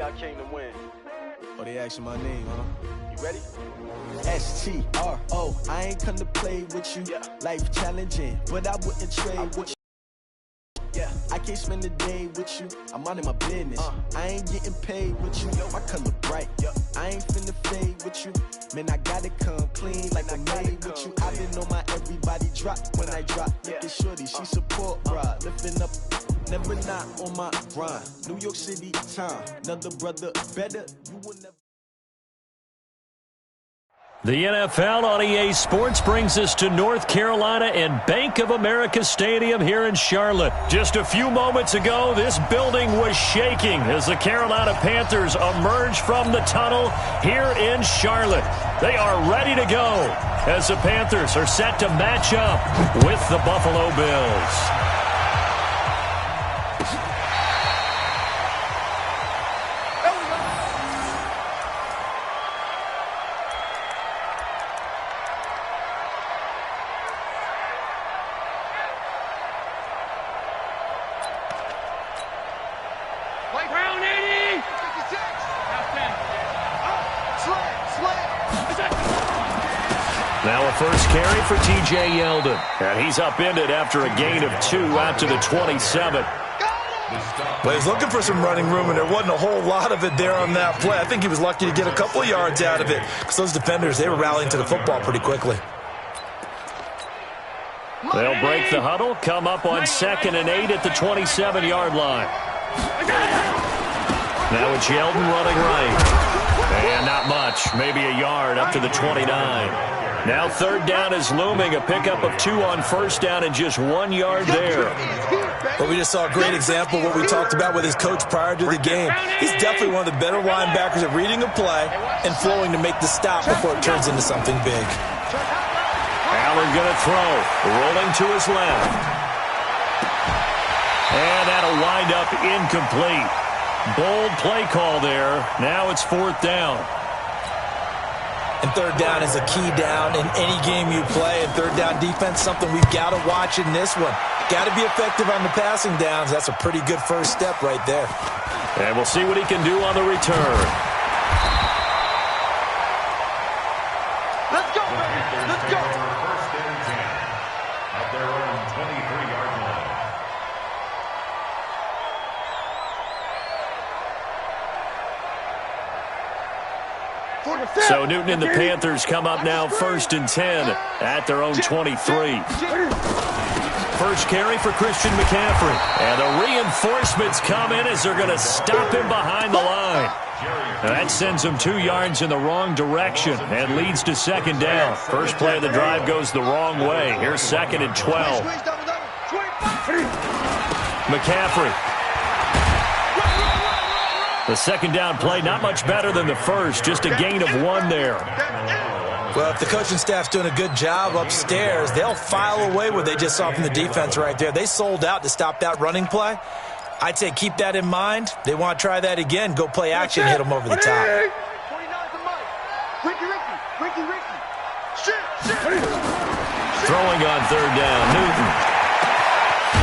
I came to win. Oh, they asking my name, huh? You ready? STRO, I ain't come to play with you. Yeah. Life challenging, but I wouldn't trade with you. Yeah. I can't spend a day with you. I'm minding my business. I ain't getting paid with you. My color bright. I ain't finna fade with you. Man, I gotta come clean like I made with you. I been on my everybody drop when I drop. Look at shorty, she support bra. Lifting up, never not on my grind. New York City time. Another brother better. You will never. The NFL on EA Sports brings us to North Carolina and Bank of America Stadium here in Charlotte. Just a few moments ago, this building was shaking as the Carolina Panthers emerge from the tunnel here in Charlotte. They are ready to go as the Panthers are set to match up with the Buffalo Bills. Now a first carry for T.J. Yeldon. And he's upended after a gain of 2 out to the 27. But he's looking for some running room, and there wasn't a whole lot of it there on that play. I think he was lucky to get a couple of yards out of it because those defenders, they were rallying to the football pretty quickly. They'll break the huddle, come up on 2nd and 8 at the 27-yard line. Now it's Yeldon running right. And not much, maybe a yard up to the 29. Now 3rd down is looming, a pickup of 2 on 1st down and just 1 yard there. Well, we just saw a great example of what we talked about with his coach prior to the game. He's definitely one of the better linebackers at reading a play and flowing to make the stop before it turns into something big. Allen going to throw, rolling to his left. And that'll wind up incomplete. Bold play call there. Now it's 4th down. And 3rd down is a key down in any game you play. And 3rd down defense, something we've got to watch in this one. Got to be effective on the passing downs. That's a pretty good first step right there. And we'll see what he can do on the return. Let's go, baby. Let's go. First and 10 at their own 23-yard line. So Newton and the Panthers come up now 1st and 10 at their own 23. First carry for Christian McCaffrey. And the reinforcements come in as they're going to stop him behind the line. That sends him 2 yards in the wrong direction and leads to 2nd down. First play of the drive goes the wrong way. Here's 2nd and 12. McCaffrey. The 2nd down play, not much better than the first, just a gain of 1 there. Well, if the coaching staff's doing a good job upstairs, they'll file away what they just saw from the defense right there. They sold out to stop that running play. I'd say keep that in mind. They want to try that again. Go play action, hit them over the top. Throwing on 3rd down, Newton.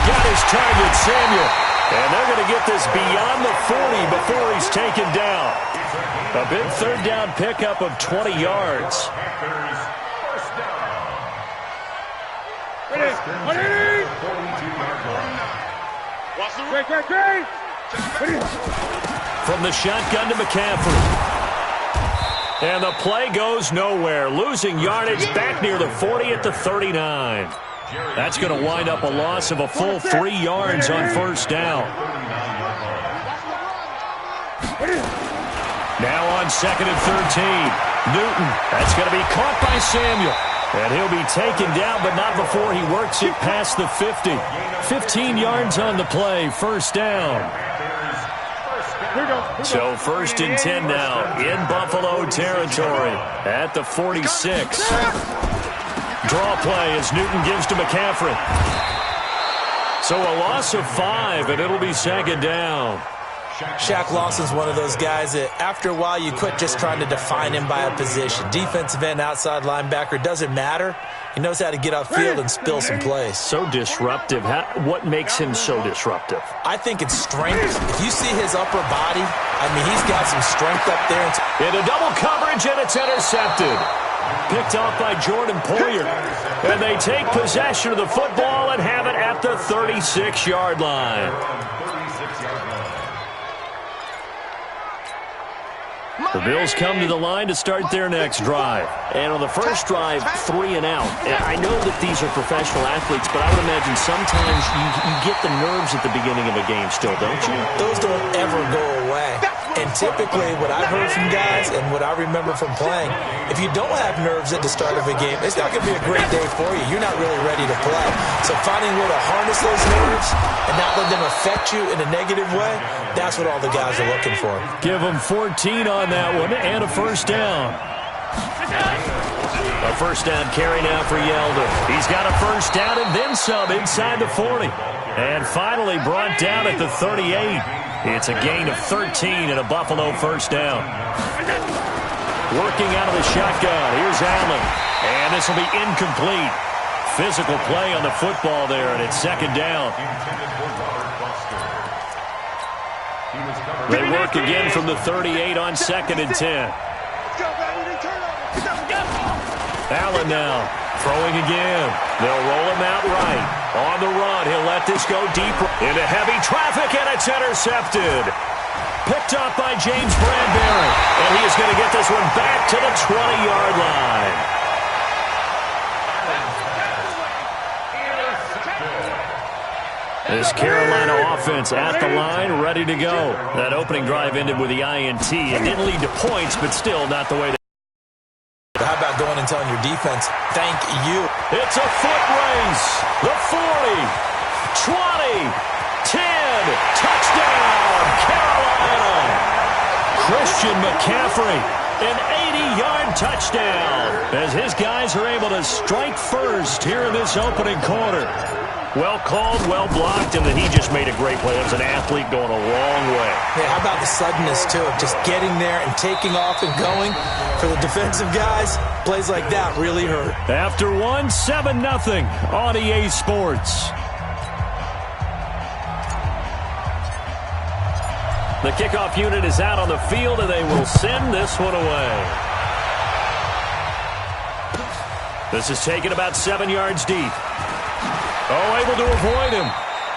Got his target, Samuel. And they're going to get this beyond the 40 before he's taken down. A big 3rd down pickup of 20 yards. From the shotgun to McCaffrey. And the play goes nowhere. Losing yardage back near the 40 at the 39. That's going to wind up a loss of a full 3 yards on 1st down. Now on 2nd and 13. Newton. That's going to be caught by Samuel. And he'll be taken down, but not before he works it past the 50. 15 yards on the play. 1st down. So 1st and 10 now in Buffalo territory at the 46. Draw play as Newton gives to McCaffrey. So a loss of 5, and it'll be 2nd down. Shaq Lawson's one of those guys that after a while you quit just trying to define him by a position. Defensive end, outside linebacker, doesn't matter. He knows how to get upfield and spill some plays. So disruptive. What makes him so disruptive? I think it's strength. If you see his upper body, I mean, he's got some strength up there. Into double coverage, and it's intercepted. Picked off by Jordan Poyer. And they take possession of the football and have it at the 36-yard line. The Bills come to the line to start their next drive. And on the first drive, 3 and out. And I know that these are professional athletes, but I would imagine sometimes you get the nerves at the beginning of a game still, don't you? Those don't ever go away. And typically what I've heard from guys and what I remember from playing, if you don't have nerves at the start of a game, it's not going to be a great day for you. You're not really ready to play. So finding a way to harness those nerves and not let them affect you in a negative way, that's what all the guys are looking for. Give them 14 on that one and a first down. A first down carry now for Yeldon. He's got a first down and then some inside the 40. And finally brought down at the 38. It's a gain of 13 and a Buffalo first down. Working out of the shotgun. Here's Allen. And this will be incomplete. Physical play on the football there, and it's second down. They work again from the 38 on 2nd and 10. Allen now throwing again. They'll roll him out right. On the run, he'll let this go deep into heavy traffic, and it's intercepted. Picked up by James Bradbury, and he is going to get this one back to the 20-yard line. This Carolina offense at the line, ready to go. That opening drive ended with the INT. It didn't lead to points, but still not the way. How about going and telling your defense, thank you? It's a foot race. The 40, 20, 10, touchdown, Carolina. Christian McCaffrey, an 80-yard touchdown, as his guys are able to strike first here in this opening quarter. Well called, well blocked, and then he just made a great play. That was an athlete going a long way. Yeah, how about the suddenness, too, of just getting there and taking off and going? For the defensive guys, plays like that really hurt. After one, 7-0 on EA Sports. The kickoff unit is out on the field, and they will send this one away. This is taken about 7 yards deep. Oh, able to avoid him.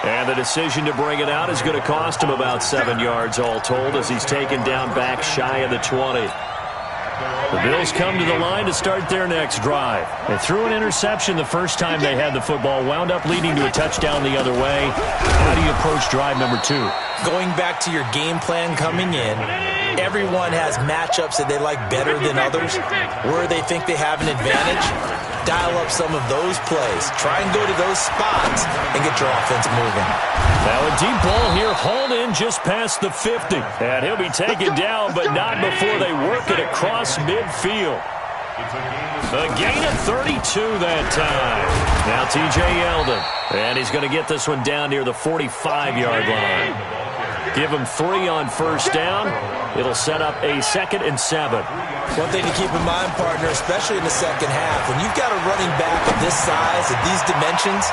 And the decision to bring it out is going to cost him about 7 yards all told, as he's taken down back shy of the 20. The Bills come to the line to start their next drive. They threw an interception the first time they had the football, wound up leading to a touchdown the other way. How do you approach drive number 2? Going back to your game plan coming in, everyone has matchups that they like better than others, where they think they have an advantage. Dial up some of those plays. Try and go to those spots and get your offense moving. Now a deep ball here, hauled in just past the 50. And he'll be taken down, but not before they work it across midfield. A gain of 32 that time. Now T.J. Yeldon. And he's going to get this one down near the 45-yard line. Give him 3 on first down. It'll set up a 2nd and 7. One thing to keep in mind, partner, especially in the second half, when you've got a running back of this size, of these dimensions,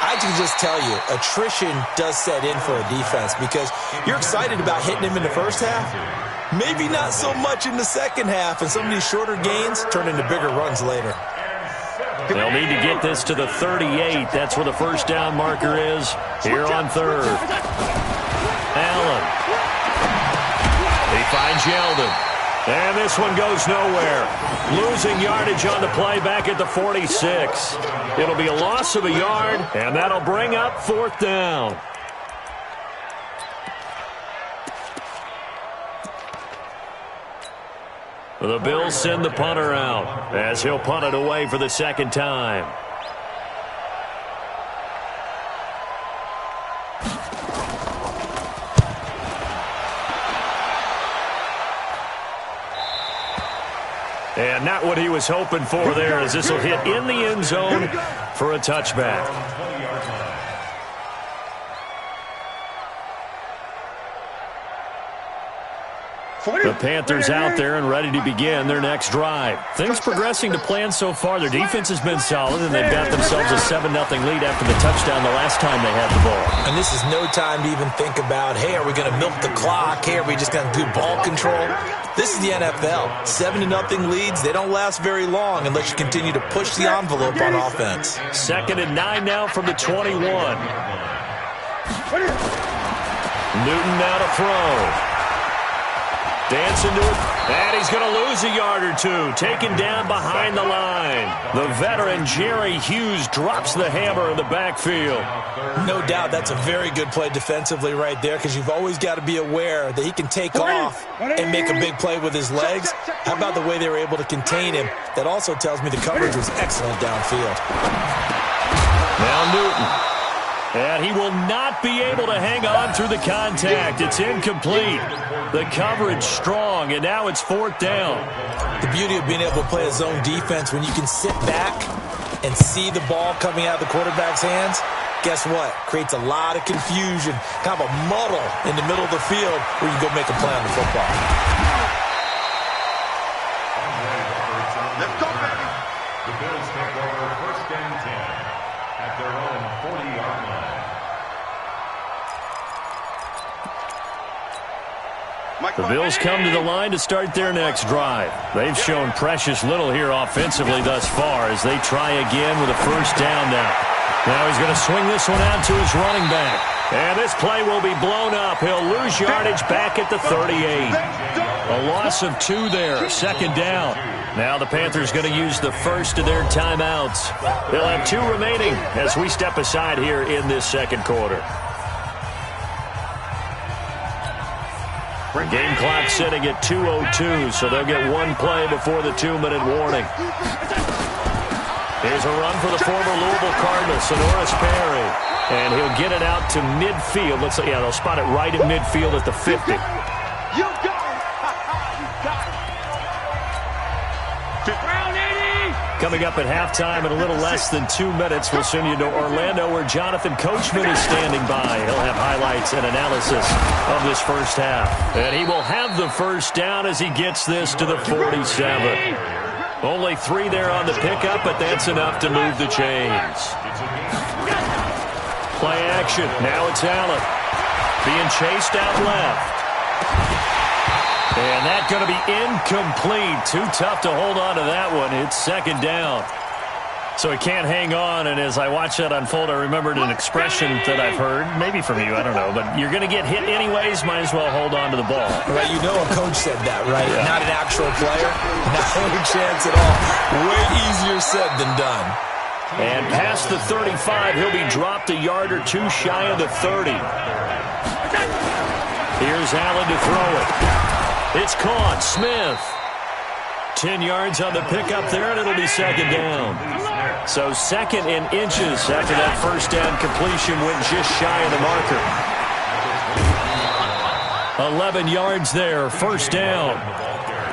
I can just tell you, attrition does set in for a defense because you're excited about hitting him in the first half. Maybe not so much in the second half, and some of these shorter gains turn into bigger runs later. They'll need to get this to the 38. That's where the first down marker is here on 3rd. Allen. He finds Yeldon. And this one goes nowhere. Losing yardage on the play back at the 46. It'll be a loss of a yard, and that'll bring up 4th down. The Bills send the punter out as he'll punt it away for the 2nd time. And not what he was hoping for there, as this will hit in the end zone for a touchback. The Panthers out there and ready to begin their next drive. Things progressing to plan so far. Their defense has been solid, and they've got themselves a 7-0 lead after the touchdown the last time they had the ball. And this is no time to even think about, hey, are we going to milk the clock? Hey, are we just going to do ball control? This is the NFL. 7-0 leads, they don't last very long unless you continue to push the envelope on offense. 2nd and 9 now from the 21. Newton now to throw. Dancing to it, and he's going to lose a yard or two. Taken down behind the line. The veteran Jerry Hughes drops the hammer in the backfield. No doubt that's a very good play defensively right there, because you've always got to be aware that he can take off and make a big play with his legs. How about the way they were able to contain him? That also tells me the coverage was excellent downfield. Now Newton. And he will not be able to hang on through the contact. It's incomplete. The coverage strong, and now it's 4th down. The beauty of being able to play a zone defense when you can sit back and see the ball coming out of the quarterback's hands, guess what? Creates a lot of confusion, kind of a muddle in the middle of the field where you can go make a play on the football. Let's go, baby. The Bills take over 1st and 10 at their own 40-yard line. The Bills come to the line to start their next drive. They've shown precious little here offensively thus far as they try again with a 1st down now. Now he's going to swing this one out to his running back. And this play will be blown up. He'll lose yardage back at the 38. A loss of 2 there, 2nd down. Now the Panthers going to use the first of their timeouts. They'll have 2 remaining as we step aside here in this 2nd quarter. Game clock sitting at 2:02, so they'll get 1 play before the 2-minute warning. Here's a run for the former Louisville Cardinal, Sonoris Perry. And he'll get it out to midfield. Looks like, yeah, they'll spot it right at midfield at the 50. You got Coming up at halftime in a little less than 2 minutes, we'll send you to Orlando where Jonathan Coachman is standing by. He'll have highlights and analysis of this first half. And he will have the 1st down as he gets this to the 47. Only 3 there on the pickup, but that's enough to move the chains. Play action. Now it's Allen. Being chased out left. And that's going to be incomplete. Too tough to hold on to that one. It's 2nd down. So he can't hang on, and as I watched that unfold, I remembered an expression that I've heard, maybe from you, I don't know, but you're going to get hit anyways, might as well hold on to the ball. Right, you know a coach said that, right? Yeah. Not an actual player. Not any chance at all. Way easier said than done. And past the 35, he'll be dropped a yard or 2 shy of the 30. Here's Allen to throw it. It's caught. Smith. 10 yards on the pickup there, and it'll be 2nd down. So 2nd and inches after that 1st down completion went just shy of the marker. 11 yards there, 1st down.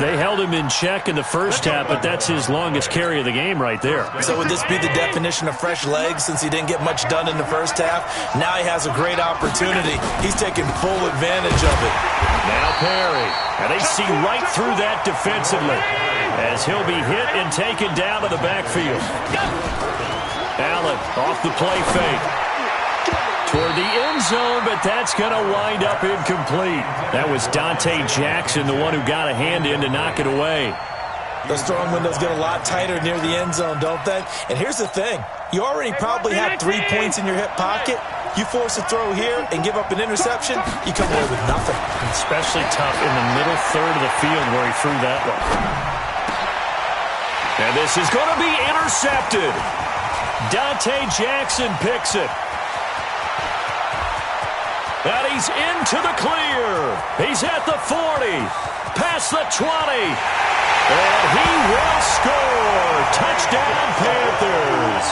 They held him in check in the first half, but that's his longest carry of the game right there. So would this be the definition of fresh legs since he didn't get much done in the first half? Now he has a great opportunity. He's taking full advantage of it. Now Perry. And they see right through that defensively as he'll be hit and taken down to the backfield. Allen off the play fake. Toward the end zone, but that's going to wind up incomplete. That was Dante Jackson, the one who got a hand in to knock it away. Those throwing windows get a lot tighter near the end zone, don't they? And here's the thing. You already probably have 3 points in your hip pocket. You force a throw here and give up an interception, you come away with nothing. Especially tough in the middle third of the field where he threw that one. And this is going to be intercepted. Dante Jackson picks it. And he's into the clear. He's at the 40, past the 20. And he will score. Touchdown, Panthers.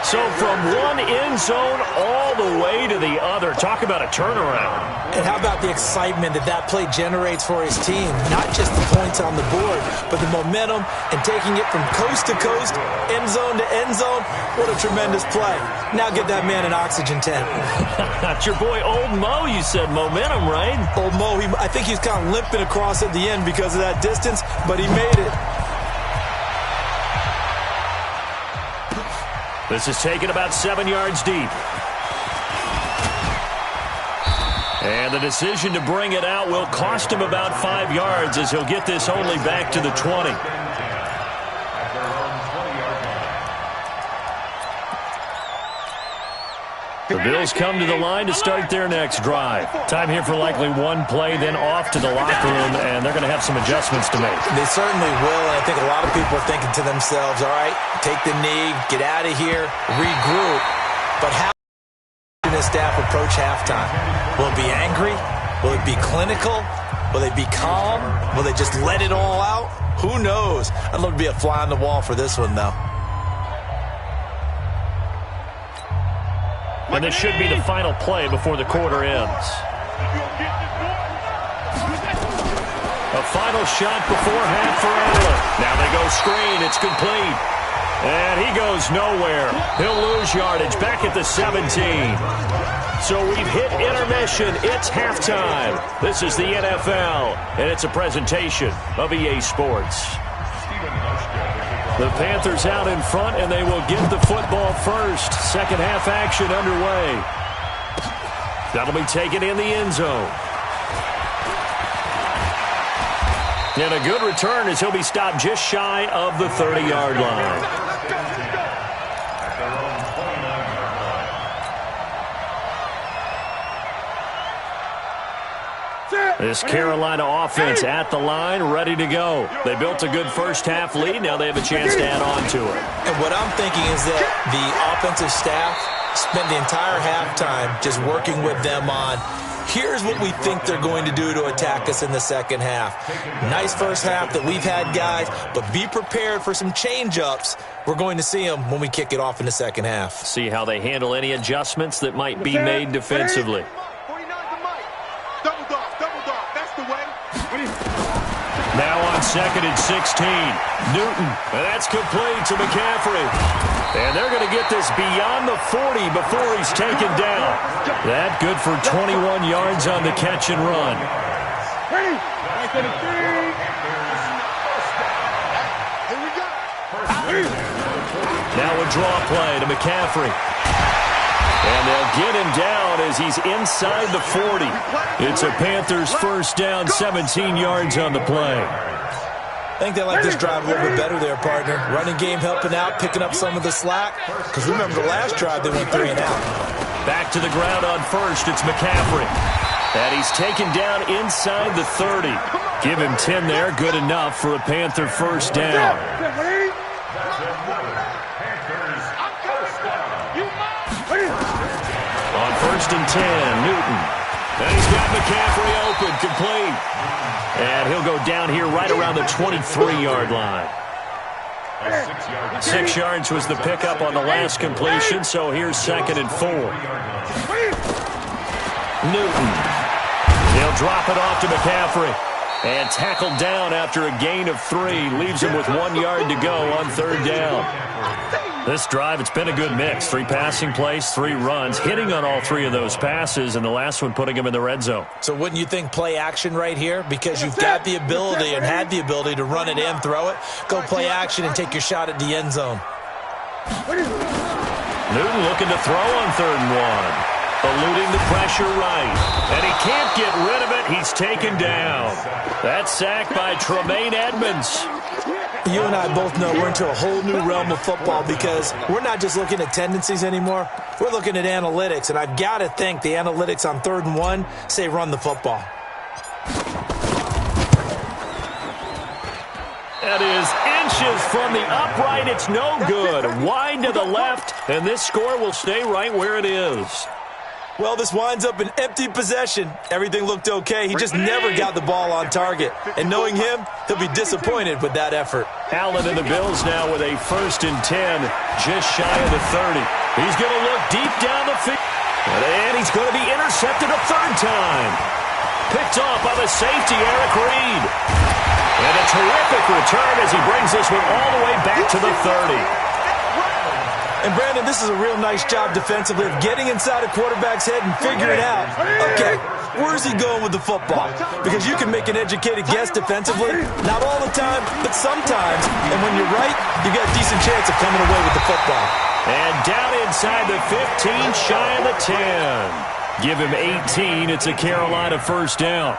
So So from one end zone all the way to the other. Talk about a turnaround. And how about the excitement that play generates for his team? Not just the points on the board, but the momentum and taking it from coast to coast, end zone to end zone. What a tremendous play. Now get that man an oxygen tent. That's your boy Old Mo, you said. Momentum, right? Old Mo, I think he's kind of limping across at the end because of that distance, but he made it. This is taken about 7 yards deep. And the decision to bring it out will cost him about 5 yards as he'll get this only back to the 20. The Bills come to the line to start their next drive. Time here for likely one play, then off to the locker room, and they're going to have some adjustments to make. They certainly will, and I think a lot of people are thinking to themselves, all right, take the knee, get out of here, regroup. But how will the staff approach halftime? Will it be angry? Will it be clinical? Will they be calm? Will they just let it all out? Who knows? I'd love to be a fly on the wall for this one, though. And this should be the final play before the quarter ends. A final shot before half for Allen. Now they go screen. It's complete. And he goes nowhere. He'll lose yardage back at the 17. So we've hit intermission. It's halftime. This is the NFL, and it's a presentation of EA Sports. The Panthers out in front, and they will get the football first. Second half action underway. That'll be taken in the end zone. And a good return as he'll be stopped just shy of the 30-yard line. This Carolina offense at the line, ready to go. They built a good first-half lead. Now they have a chance to add on to it. And what I'm thinking is that the offensive staff spent the entire halftime just working with them on, here's what we think they're going to do to attack us in the second half. Nice first half that we've had, guys, but be prepared for some change-ups. We're going to see them when we kick it off in the second half. See how they handle any adjustments that might be made defensively. Now on second and 16, Newton, and that's complete to McCaffrey. And they're going to get this beyond the 40 before he's taken down. That good for 21 yards on the catch and run. Now a draw play to McCaffrey. And they'll get him down as he's inside the 40. It's a Panthers first down, 17 yards on the play. I think they like this drive a little bit better there, partner. Running game helping out, picking up some of the slack. Because remember, the last drive they went 3 and out. Back to the ground on first, it's McCaffrey. And he's taken down inside the 30. Give him 10 there, good enough for a Panther first down. On first and 10, Newton. And he's got McCaffrey open, complete. And he'll go down here right around the 23-yard line. 6 yards was the pickup on the last completion, so here's second and 4. Newton. He'll drop it off to McCaffrey. And tackled down after a gain of 3. Leaves him with 1 yard to go on third down. This drive, it's been a good mix. 3 passing plays, 3 runs, hitting on all 3 of those passes, and the last one putting him in the red zone. So wouldn't you think play action right here? Because you've got the ability and had the ability to run it in, throw it, go play action and take your shot at the end zone. Newton looking to throw on third and 1. Eluding the pressure right. And he can't get rid of it. He's taken down. That's sacked by Tremaine Edmonds. You and I both know we're into a whole new realm of football because we're not just looking at tendencies anymore. We're looking at analytics, and I've got to think the analytics on third and 1 say run the football. That is inches from the upright. It's no good. Wide to the left, and this score will stay right where it is. Well, this winds up an empty possession. Everything looked okay. He just never got the ball on target. And knowing him, he'll be disappointed with that effort. Allen and the Bills now with a first and 10, just shy of the 30. He's going to look deep down the field. And he's going to be intercepted a third time. Picked off by the safety, Eric Reed. And a terrific return as he brings this one all the way back to the 30. And, Brandon, this is a real nice job defensively of getting inside a quarterback's head and figuring out, okay, where's he going with the football? Because you can make an educated guess defensively, not all the time, but sometimes. And when you're right, you got a decent chance of coming away with the football. And down inside the 15, shy of the 10. Give him 18. It's a Carolina first down.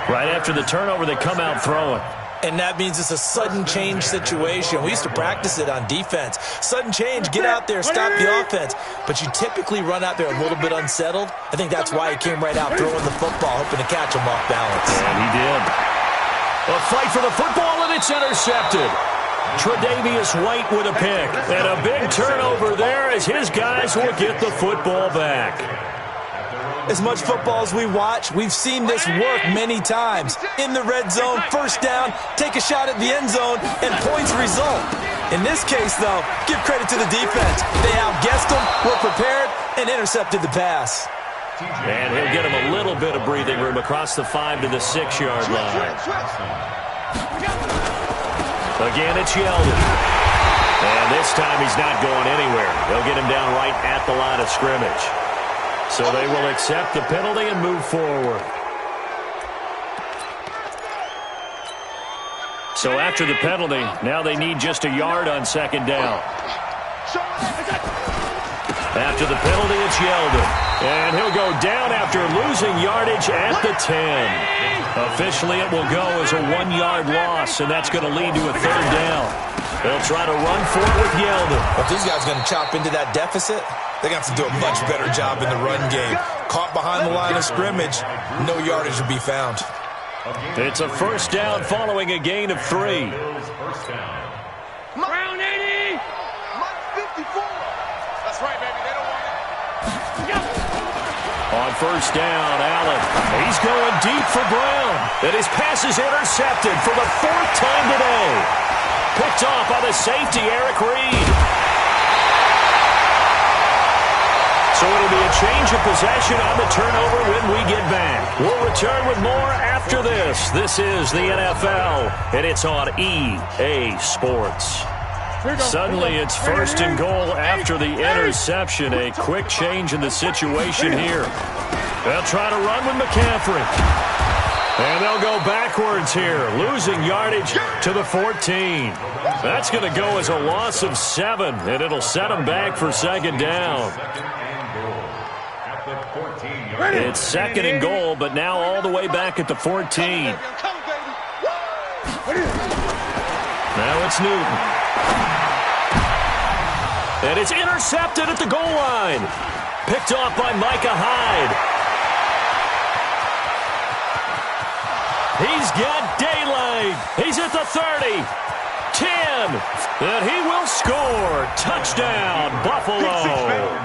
Right after the turnover, they come out throwing. And that means it's a sudden change situation. We used to practice it on defense. Sudden change, get out there, stop the offense. But you typically run out there a little bit unsettled. I think that's why he came right out throwing the football, hoping to catch him off balance. And he did. A fight for the football, and it's intercepted. Tre'Davious White with a pick. And a big turnover there as his guys will get the football back. As much football as we watch, we've seen this work many times. In the red zone, first down, take a shot at the end zone, and points result. In this case, though, give credit to the defense. They outguessed them, were prepared, and intercepted the pass. And he'll get him a little bit of breathing room across the 5 to the 6-yard line. Again, it's Yeldon. And this time he's not going anywhere. They'll get him down right at the line of scrimmage. So they will accept the penalty and move forward. So after the penalty, now they need just a yard on second down. After the penalty, it's Yeldon. And he'll go down after losing yardage at the 10. Officially, it will go as a 1-yard loss, and that's going to lead to a third down. They'll try to run for it with Yeldon. If these guys are going to chop into that deficit, they got to do a much better job in the run game. Caught behind the line of scrimmage, no yardage to be found. It's a first down following a gain of 3. Brown 80! Mike 54! That's right, baby. They don't want it. On first down, Allen. He's going deep for Brown. And his pass is intercepted for the 4th time today. Picked off by the safety, Eric Reed. So it'll be a change of possession on the turnover when we get back. We'll return with more after this. This is the NFL, and it's on EA Sports. Suddenly it's first and goal after the interception. A quick change in the situation here. They'll try to run with McCaffrey. And they'll go backwards here, losing yardage to the 14. That's going to go as a loss of 7, and it'll set them back for second down. It's second and goal, but now all the way back at the 14. Now it's Newton. And it's intercepted at the goal line. Picked off by Micah Hyde. He's got daylight. He's at the 30. 10. And he will score. Touchdown, Buffalo.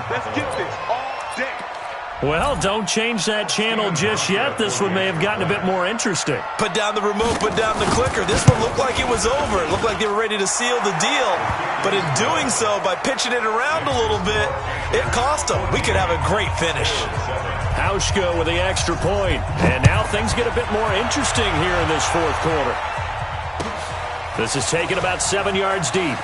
Let's get this all day. Well, don't change that channel just yet. This one may have gotten a bit more interesting. Put down the remote, put down the clicker. This one looked like it was over. It looked like they were ready to seal the deal. But in doing so, by pitching it around a little bit, it cost them. We could have a great finish. Hauschka with the extra point. And now things get a bit more interesting here in this 4th quarter. This is taken about 7 yards deep.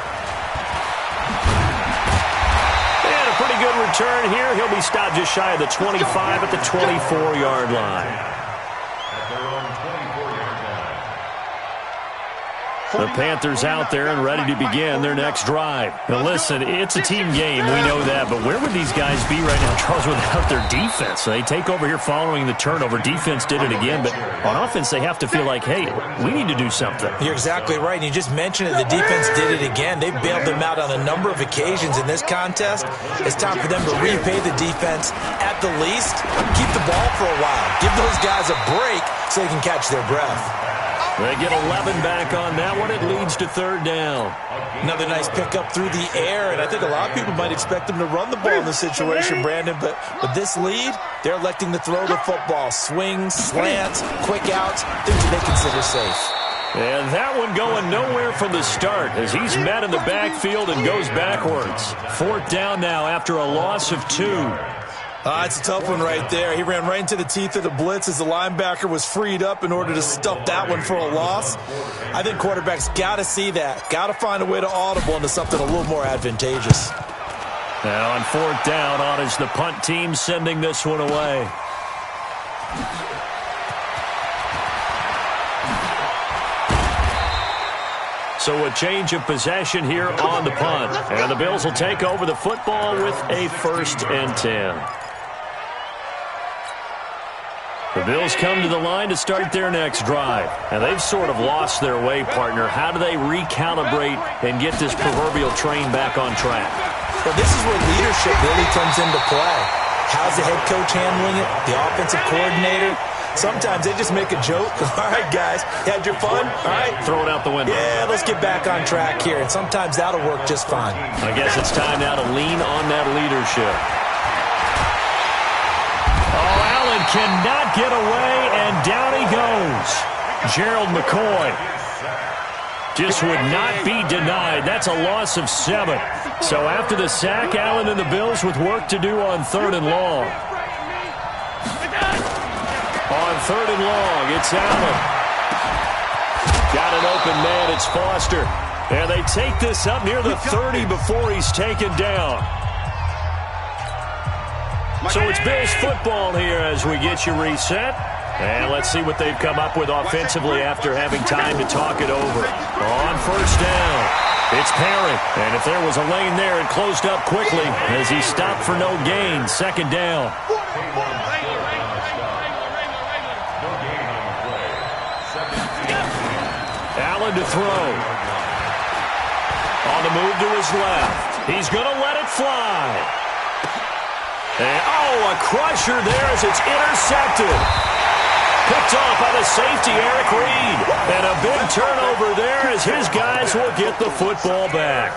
Pretty good return here. He'll be stopped just shy of the 25 at the 24-yard line. The Panthers out there and ready to begin their next drive. Now listen, it's a team game, we know that, but where would these guys be right now, Charles, without their defense? So they take over here following the turnover. Defense did it again, but on offense they have to feel like, hey, we need to do something. You're exactly right. You just mentioned it. The defense did it again. They bailed them out on a number of occasions in this contest. It's time for them to repay the defense at the least. Keep the ball for a while. Give those guys a break so they can catch their breath. They get 11 back on that one. It leads to third down. Another nice pickup through the air, and I think a lot of people might expect them to run the ball in this situation, Brandon, but with this lead, they're electing to throw the football. Swings, slants, quick outs, things that they consider safe. And that one going nowhere from the start as he's met in the backfield and goes backwards. 4th down now after a loss of 2. It's a tough one right there. He ran right into the teeth of the blitz as the linebacker was freed up in order to stuff that one for a loss. I think quarterbacks got to see that. Got to find a way to audible into something a little more advantageous. Now on 4th down, on is the punt team sending this one away. So a change of possession here on the punt. And the Bills will take over the football with a 1st and 10. The Bills come to the line to start their next drive. And they've sort of lost their way, partner. How do they recalibrate and get this proverbial train back on track? Well, this is where leadership really comes into play. How's the head coach handling it? The offensive coordinator? Sometimes they just make a joke. All right, guys, you had your fun? All right. Throw it out the window. Yeah, let's get back on track here. And sometimes that'll work just fine. I guess it's time now to lean on that leadership. Oh, Allen cannot get away, and down he goes. Gerald McCoy just would not be denied. That's a loss of 7. So after the sack, Allen and the Bills with work to do on 3rd and long. On 3rd and long, it's Allen. Got an open man, it's Foster. And they take this up near the 30 before he's taken down. So it's Bills football here as we get you reset. And let's see what they've come up with offensively after having time to talk it over. On 1st down, it's Perry. And if there was a lane there, it closed up quickly as he stopped for no gain. 2nd down. Allen to throw. On the move to his left. He's going to let it fly. And, a crusher there as it's intercepted. Picked off by the safety, Eric Reed. And a big turnover there as his guys will get the football back.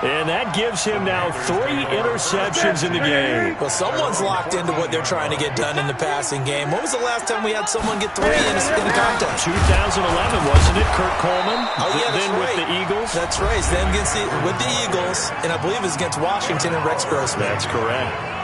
And that gives him now 3 interceptions in the game. Well, someone's locked into what they're trying to get done in the passing game. When was the last time we had someone get 3 in a contest? 2011, wasn't it, Kurt Coleman? Oh, yeah, that's then right. With the Eagles? That's right. Then with the Eagles, and I believe it's against Washington and Rex Grossman. That's correct.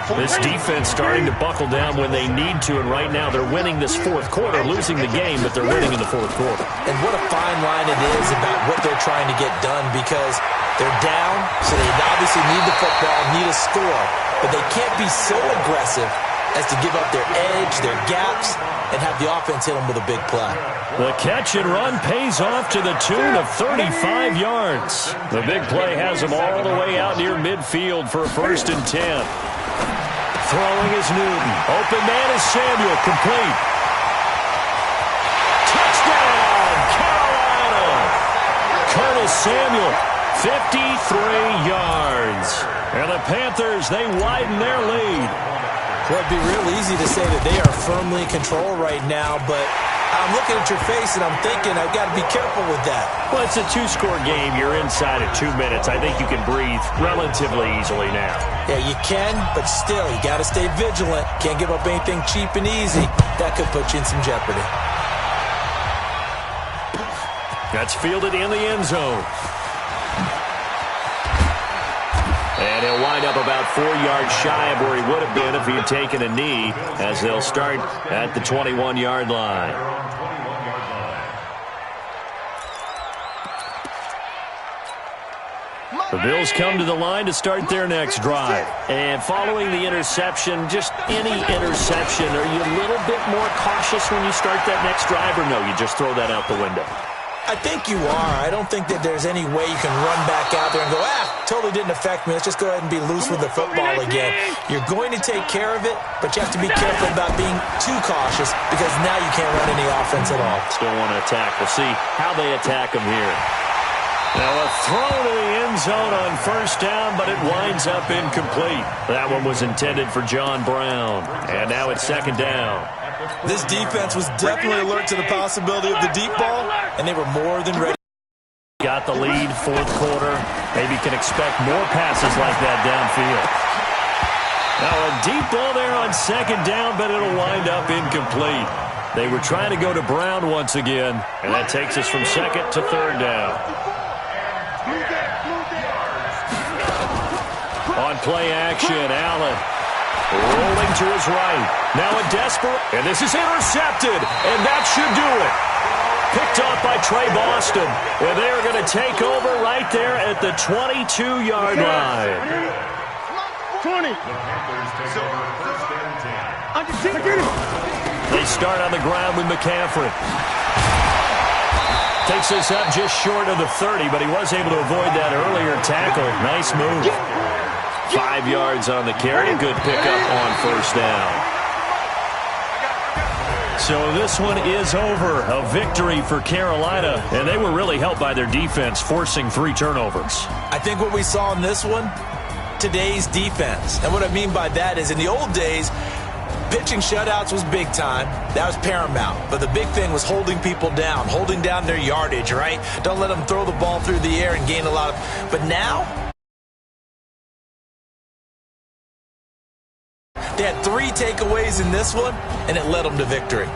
This defense starting to buckle down when they need to, and right now they're winning this 4th quarter, losing the game, but they're winning in the 4th quarter. And what a fine line it is about what they're trying to get done, because they're down, so they obviously need the football, need a score, but they can't be so aggressive as to give up their edge, their gaps, and have the offense hit them with a big play. The catch and run pays off to the tune of 35 yards. The big play has them all the way out near midfield for a 1st and 10. Throwing is Newton. Open man is Samuel. Complete. Touchdown, Carolina. Curtis Samuel, 53 yards. And the Panthers, they widen their lead. Well, it'd be real easy to say that they are firmly in control right now, but I'm looking at your face and I'm thinking I've got to be careful with that. Well, it's a 2-score game. You're inside at 2 minutes. I think you can breathe relatively easily now. Yeah, you can, but still, you got to stay vigilant. Can't give up anything cheap and easy. That could put you in some jeopardy. That's fielded in the end zone. And he'll wind up about 4 yards shy of where he would have been if he had taken a knee, as they'll start at the 21-yard line. The Bills come to the line to start their next drive. And following the interception, just any interception, are you a little bit more cautious when you start that next drive, or no, you just throw that out the window? I think you are. I don't think that there's any way you can run back out there and go, totally didn't affect me. Let's just go ahead and be loose with the football again. You're going to take care of it, but you have to be careful about being too cautious because now you can't run any offense at all. Still want to attack. We'll see how they attack them here. Now a throw to the end zone on 1st down, but it winds up incomplete. That one was intended for John Brown. And now it's 2nd down. This defense was definitely alert to the possibility of the deep ball, and they were more than ready. Got the lead, 4th quarter. Maybe can expect more passes like that downfield. Now a deep ball there on 2nd down, but it'll wind up incomplete. They were trying to go to Brown once again, and that takes us from second to third down. On play action, Allen rolling to his right. Now a desperate, and this is intercepted, and that should do it. Picked off by Trey Boston, and they are going to take over right there at the 22-yard line. The 20. Panthers take over first and 10. They start on the ground with McCaffrey. Takes us up just short of the 30, but he was able to avoid that earlier tackle. Nice move. 5 yards on the carry. Good pickup on first down. So this one is over. A victory for Carolina, and they were really helped by their defense, forcing 3 turnovers. I think what we saw in this one, today's defense. And what I mean by that is in the old days, pitching shutouts was big time. That was paramount. But the big thing was holding people down, holding down their yardage, right? Don't let them throw the ball through the air and gain a lot of... But now, they had 3 takeaways in this one, and it led them to victory.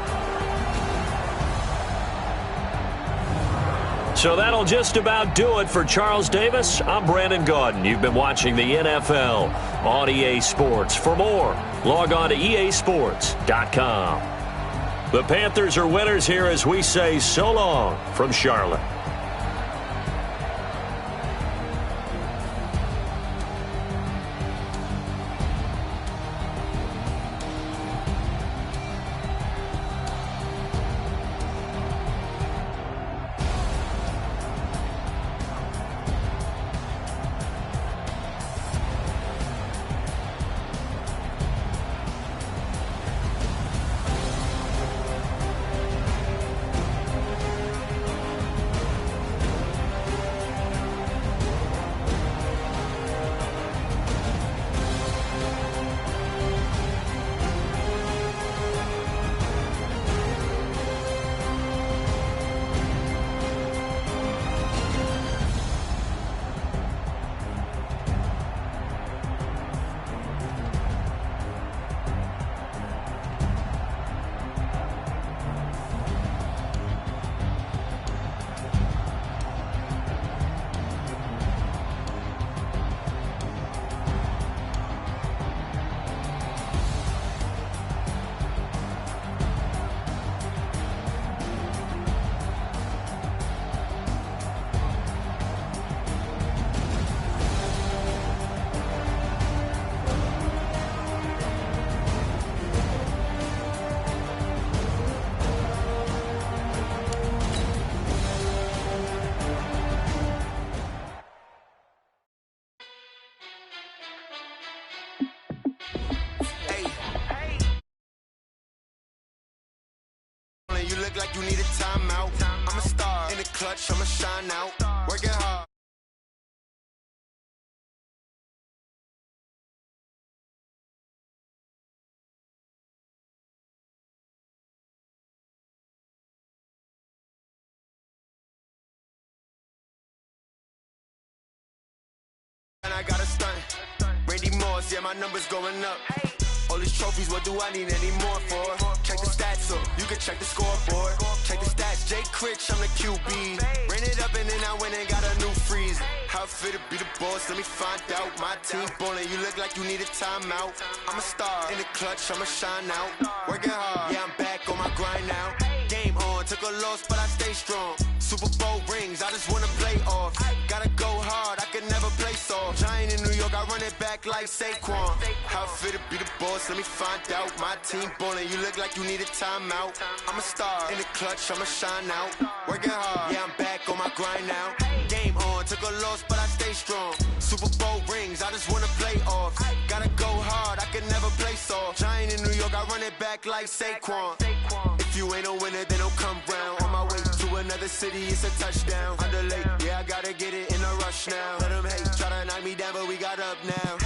So that'll just about do it for Charles Davis. I'm Brandon Gaudin. You've been watching the NFL on EA Sports. For more, log on to easports.com. The Panthers are winners here as we say so long from Charlotte. You look like you need a timeout. I'm a star in the clutch, I'ma shine out. Working hard. And I got a stunt. Randy Moss, yeah, my number's going up. All these trophies, what do I need any more for? Check the stats up, you can check the scoreboard. Check the stats, Jay Critch, I'm the QB. Ran it up and then I went and got a new freeze. How fit to be the boss, let me find out. My team ballin', you look like you need a timeout. I'm a star in the clutch, I'ma shine out. Working hard, yeah, I'm back on my grind now. Game on, took a loss, but I stay strong. Super Bowl rings, I just wanna play off. Gotta go hard, I can never play soft. Giant in New York, I run it back like Saquon. How fit to be the boss, let me find out. My team ballin', you look like you need a timeout. I'm a star in the clutch, I'ma shine out. Working hard, yeah, I'm back on my grind now. Game on, took a loss, but I stay strong. Super Bowl rings, I just wanna play off. Gotta go hard, I can never play soft. Giant in New York, I run it back like Saquon. If you ain't a winner, then don't come round. On my way to another city, it's a touchdown. Underlay, yeah, I gotta get it in a rush now. Let them hate, try to knock me down, but we got up now.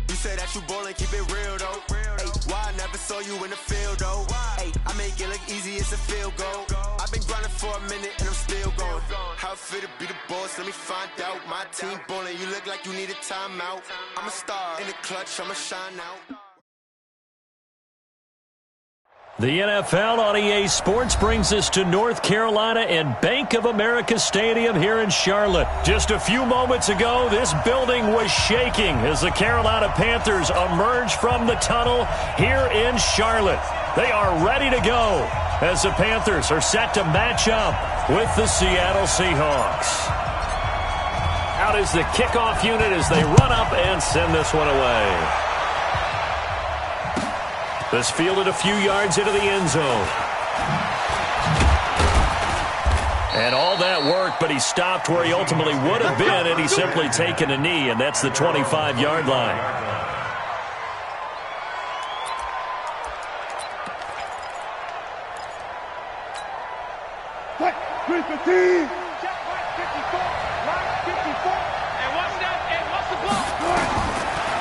You say that you ballin', keep it real though. Hey, why I never saw you in the field though? Hey, I make it look easy, it's a field goal. I've been grinding for a minute and I'm still going. How fit to be the boss, let me find out. My team ballin', you look like you need a timeout. I'm a star in the clutch, I'ma shine out. The NFL on EA Sports brings us to North Carolina and Bank of America Stadium here in Charlotte. Just a few moments ago, this building was shaking as the Carolina Panthers emerge from the tunnel here in Charlotte. They are ready to go as the Panthers are set to match up with the Seattle Seahawks. Out is the kickoff unit as they run up and send this one away. This fielded a few yards into the end zone. And all that worked, but he stopped where he ultimately would have been, and he's simply taken a knee, and that's the 25-yard line.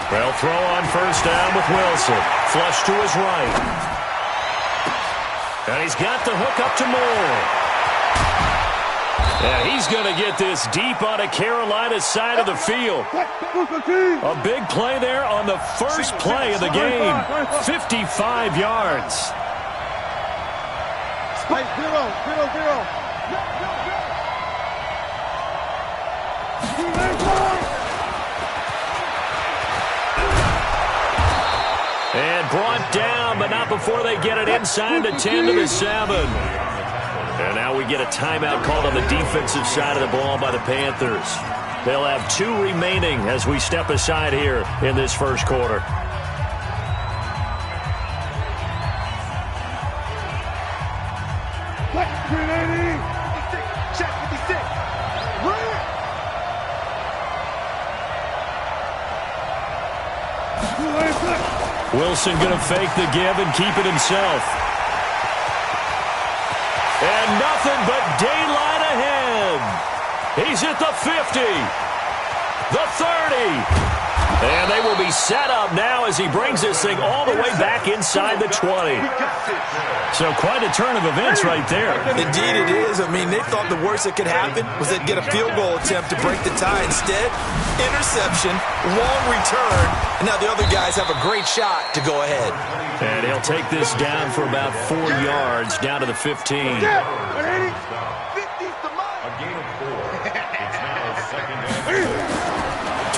They'll throw on first down with Wilson. Flush to his right. And he's got the hook up to Moore. And he's going to get this deep on a Carolina side of the field. A big play there on the first play of the game. 55 yards. Spike 0-0-0. And brought down, but not before they get it inside the 10 to the 7. And now we get a timeout called on the defensive side of the ball by the Panthers. They'll have 2 remaining as we step aside here in this first quarter. Wilson going to fake the give and keep it himself. And nothing but daylight ahead. He's at the 50, the 30. And they will be set up now as he brings this thing all the way back inside the 20. So quite a turn of events right there. Indeed it is. I mean, they thought the worst that could happen was they'd get a field goal attempt to break the tie. Instead, interception, long return, and now the other guys have a great shot to go ahead. And he'll take this down for about 4 yards, down to the 15.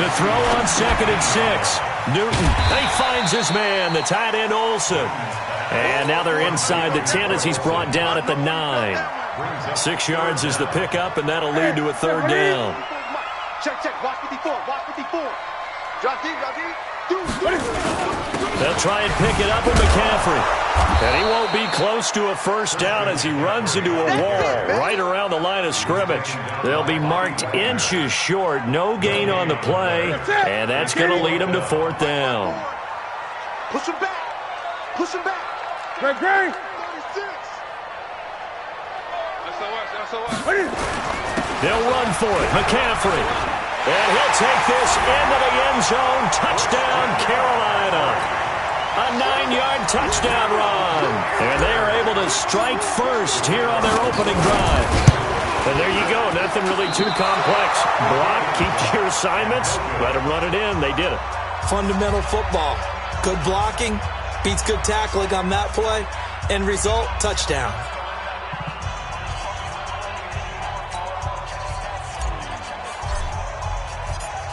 To throw on 2nd and 6. Newton, he finds his man, the tight end Olsen. And now they're inside the 10 as he's brought down at the 9. 6 yards is the pickup, and that'll lead to a third down. Check. Watch 54. Drop deep. They'll try and pick it up with McCaffrey. And he won't be close to a first down as he runs into a wall right around the line of scrimmage. They'll be marked inches short. No gain on the play. And that's going to lead him to 4th down. Push him back. Great. 36. They'll run for it. McCaffrey. And he'll take this into the end zone. Touchdown, Carolina. A 9-yard touchdown run. And they are able to strike first here on their opening drive. And there you go. Nothing really too complex. Block, keep your assignments, let them run it in. They did it. Fundamental football. Good blocking beats good tackling on that play. End result, touchdown.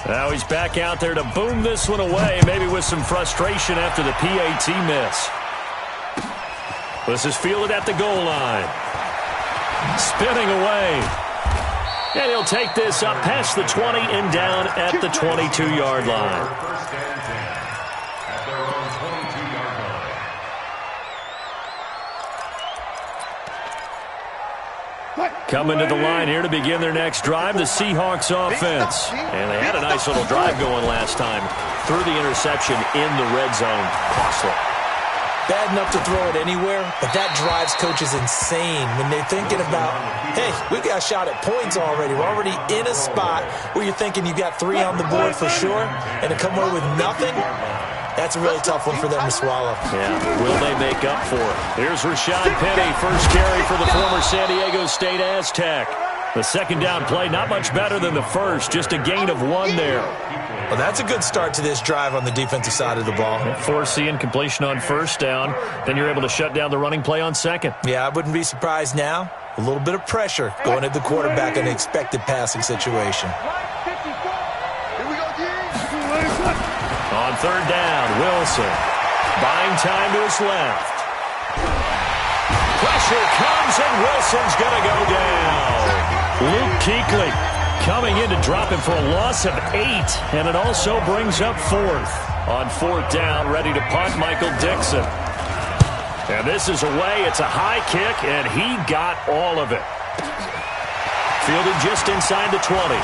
Now he's back out there to boom this one away, maybe with some frustration after the PAT miss. This is fielded at the goal line. Spinning away. And he'll take this up past the 20 and down at the 22-yard line. Coming to the line here to begin their next drive, the Seahawks offense. And they had a nice little drive going last time. Threw the interception in the red zone. Costly. Bad enough to throw it anywhere, but that drives coaches insane when they're thinking about, hey, we got a shot at points already. We're already in a spot where you're thinking you got 3 on the board for sure, and to come away with nothing, that's a really tough one for them to swallow. Yeah, will they make up for it? Here's Rashad Penny, first carry for the former San Diego State Aztec. The second down play, not much better than the first, just a gain of 1 there. Well, that's a good start to this drive on the defensive side of the ball. Force the incompletion on first down, then you're able to shut down the running play on second. Yeah, I wouldn't be surprised now. A little bit of pressure going at the quarterback in an expected passing situation. On third down, Wilson buying time to his left. Pressure comes, and Wilson's going to go down. Luke Kuechly coming in to drop him for a loss of 8, and it also brings up 4th. On fourth down, ready to punt, Michael Dixon. And this is away. It's a high kick, and he got all of it. Fielded just inside the 20.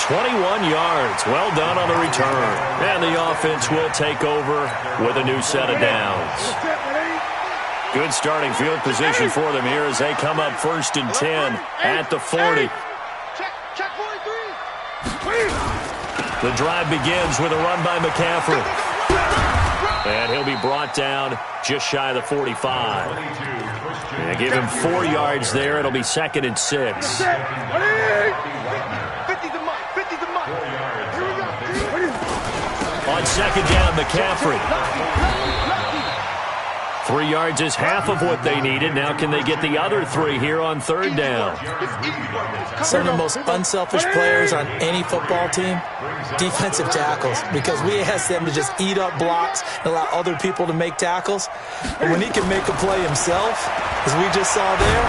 21 yards. Well done on the return. And the offense will take over with a new set of downs. Good starting field position for them here as they come up 1st and 10 at the 40. Check 43. The drive begins with a run by McCaffrey. And he'll be brought down just shy of the 45. And give him 4 yards there. It'll be 2nd and 6. On second down, McCaffrey. 3 yards is half of what they needed. Now can they get the other 3 here on third down? Some of the most unselfish players on any football team, defensive tackles, because we ask them to just eat up blocks and allow other people to make tackles. And when he can make a play himself, as we just saw there,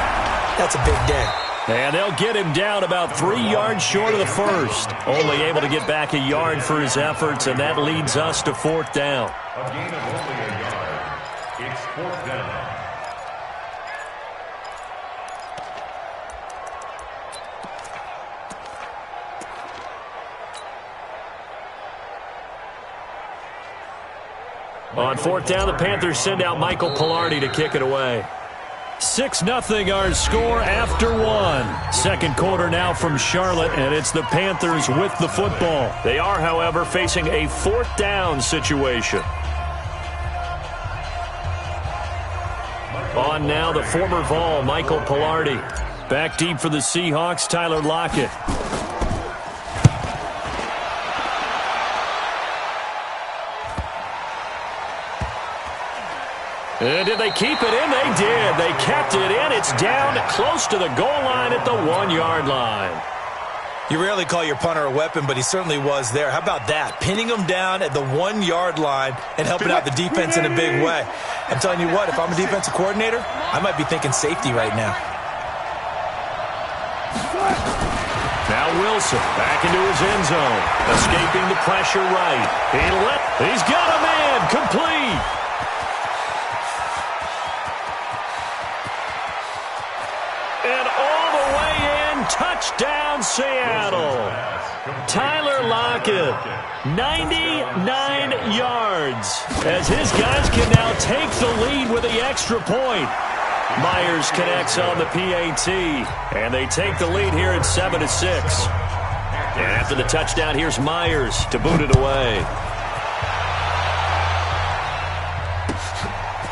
that's a big day. And they'll get him down about 3 yards short of the first. Only able to get back a yard for his efforts, and that leads us to 4th down. A gain of only a yard. It's 4th down. On 4th down, the Panthers send out Michael Pilardi to kick it away. 6-0 our score after 1. Second quarter now from Charlotte, and it's the Panthers with the football. They are, however, facing a 4th down situation. On now, the former Vol, Michael Pilardi. Back deep for the Seahawks, Tyler Lockett. And did they keep it in? They did. They kept it in. It's down close to the goal line at the 1 yard line. You rarely call your punter a weapon, but he certainly was there. How about that? Pinning him down at the 1 yard line and helping out the defense in a big way. I'm telling you what, if I'm a defensive coordinator, I might be thinking safety right now. Now Wilson back into his end zone. Escaping the pressure right. He's got a man. Complete. And all the way in, touchdown Seattle. Tyler Lockett, 99 yards, as his guys can now take the lead with the extra point. Myers connects on the PAT, and they take the lead here at 7-6. And after the touchdown, here's Myers to boot it away.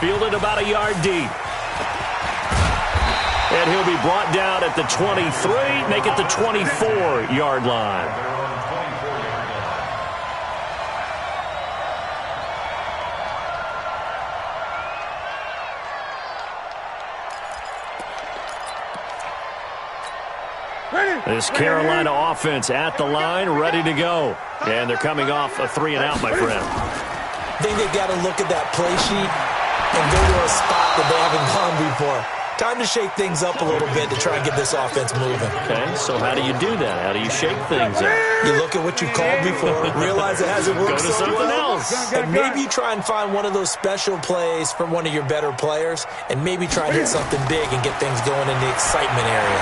Fielded about a yard deep. And he'll be brought down at the 23, make it the 24-yard line. This Carolina offense at the line, ready to go. And they're coming off a 3-and-out, my friend. I think they've got to look at that play sheet and go to a spot that they haven't gone before. Time to shake things up a little bit to try and get this offense moving. Okay, so how do you do that? How do you shake things up? You look at what you've called before, realize it hasn't worked Go to so something well, else. and maybe you try and find one of those special plays from one of your better players, and maybe try and hit something big and get things going in the excitement area.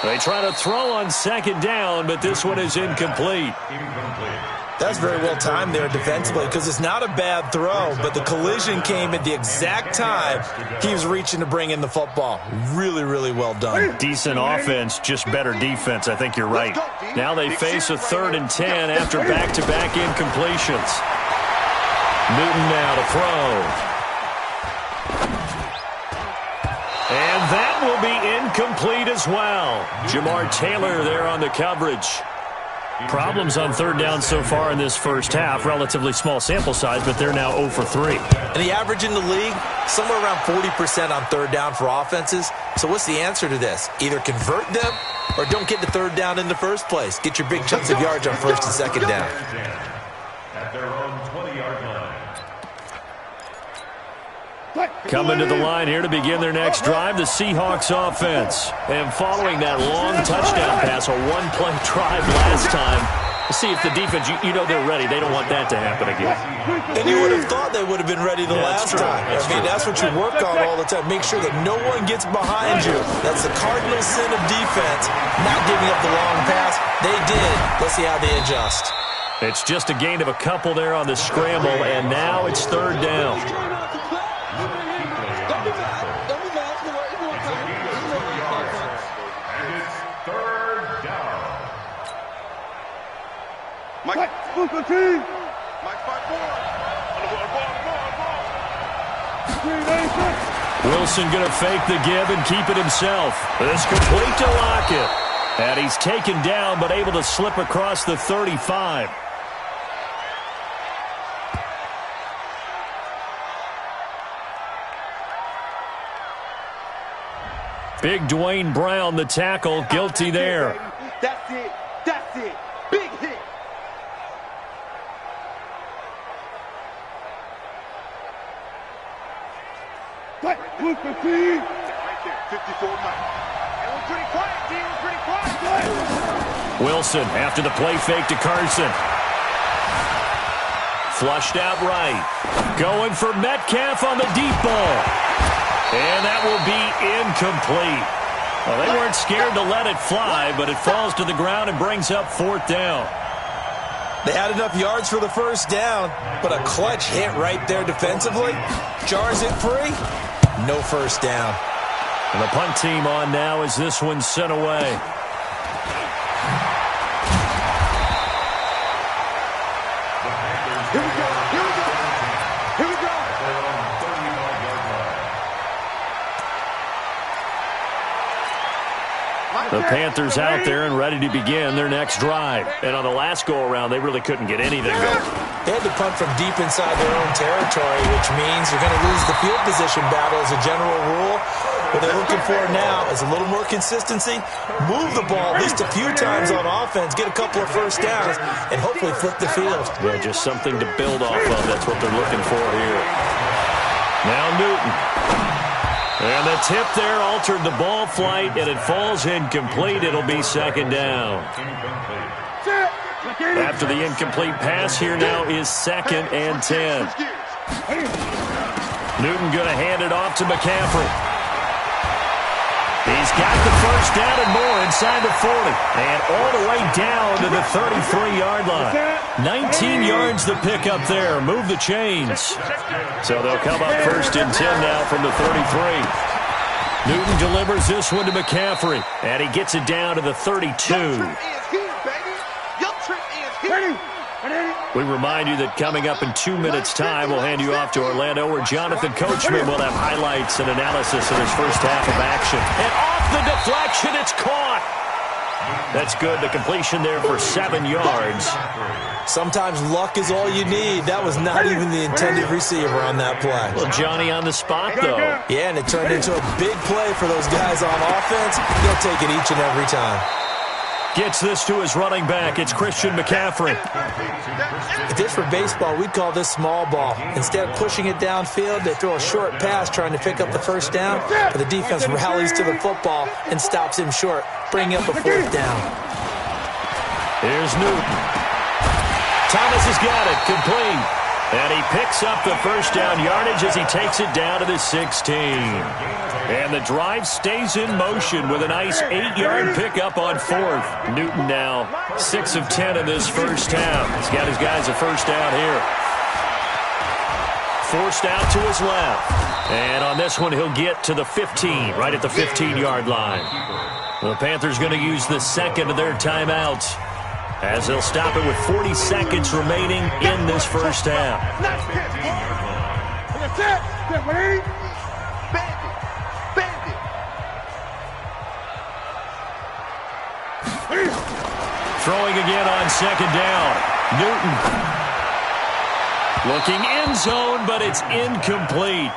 They try to throw on second down, but this one is incomplete. That's very well timed there defensively because it's not a bad throw, but the collision came at the exact time he was reaching to bring in the football. Really, really well done. Decent offense, just better defense. I think you're right. Now they face a 3rd and 10 after back-to-back incompletions. Newton now to throw. incomplete as well. Jamar Taylor there on the coverage. Problems on third down so far in this first half. Relatively small sample size, but they're now 0 for 3. And the average in the league, somewhere around 40% on third down for offenses. So what's the answer to this? Either convert them or don't get the third down in the first place. Get your big chunks of yards on first and second down. At their own 20-yard line. Coming to the line here to begin their next drive, the Seahawks offense. And following that long touchdown pass, a one-play drive last time, see if the defense, you know they're ready. They don't want that to happen again. And you would have thought they would have been ready the last time. That's what you work on all the time. Make sure that no one gets behind you. That's the cardinal sin of defense, not giving up the long pass. They did. Let's see how they adjust. It's just a gain of a couple there on the scramble, and now it's third down. Wilson going to fake the give and keep it himself. It's complete to Lockett. And he's taken down but able to slip across the 35. Big Dwayne Brown, the tackle, guilty there. That's it. That's it. Big hit. Right there, 54 Mike. It was pretty quiet, D. It was pretty quiet. Wilson after the play fake to Carson. Flushed out right. Going for Metcalf on the deep ball. And that will be incomplete. Well, they weren't scared to let it fly, but it falls to the ground and brings up fourth down. They had enough yards for the first down, but a clutch hit right there defensively. Jars it free. No first down. And the punt team on now as this one's sent away. Here we go. Here we go. Here we go. The Panthers out there and ready to begin their next drive. And on the last go-around, they really couldn't get anything going. They had to punt from deep inside their own territory, which means you're going to lose the field position battle as a general rule. What they're looking for now is a little more consistency, move the ball at least a few times on offense, get a couple of first downs, and hopefully flip the field. Yeah, just something to build off of. That's what they're looking for here. Now Newton. And the tip there altered the ball flight, and it falls incomplete. It'll be second down. After the incomplete pass, here now is 2nd and 10. Newton going to hand it off to McCaffrey. He's got the first down and more inside the 40. And all the way down to the 33-yard line. 19 yards the pickup there. Move the chains. So they'll come up 1st and 10 now from the 33. Newton delivers this one to McCaffrey. And he gets it down to the 32. We remind you that coming up in 2 minutes' time, we'll hand you off to Orlando, where Jonathan Coachman will have highlights and analysis of his first half of action. And off the deflection, it's caught. That's good. The completion there for 7 yards. Sometimes luck is all you need. That was not even the intended receiver on that play. Well, Johnny on the spot, though. Yeah, and it turned into a big play for those guys on offense. They'll take it each and every time. Gets this to his running back. It's Christian McCaffrey. If this were baseball, we'd call this small ball. Instead of pushing it downfield, they throw a short pass trying to pick up the first down, but the defense rallies to the football and stops him short, bringing up a fourth down. Here's Newton. Thomas has got it, complete. And he picks up the first down yardage as he takes it down to the 16. And the drive stays in motion with a nice 8-yard pickup on 4th. Newton now 6 of 10 in this first half. He's got his guys a first down here. Forced out to his left. And on this one, he'll get to the 15, right at the 15-yard line. The Panthers going to use the second of their timeouts, as they'll stop it with 40 seconds remaining in this first half. Throwing again on second down. Newton. Looking end zone, but it's incomplete.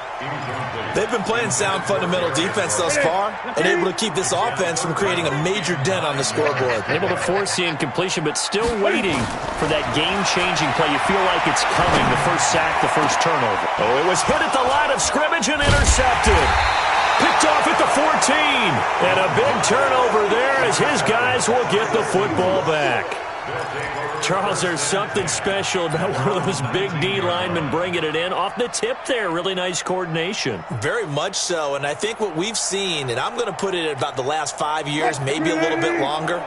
They've been playing sound fundamental defense thus far and able to keep this offense from creating a major dent on the scoreboard. Able to force the incompletion, but still waiting for that game-changing play. You feel like it's coming, the first sack, the first turnover. Oh, it was hit at the line of scrimmage and intercepted. Picked off at the 14. And a big turnover there as his guys will get the football back. Charles, there's something special about one of those big D linemen bringing it in off the tip there. Really nice coordination. Very much so, and I think what we've seen, and I'm going to put it at about the last 5 years, maybe a little bit longer,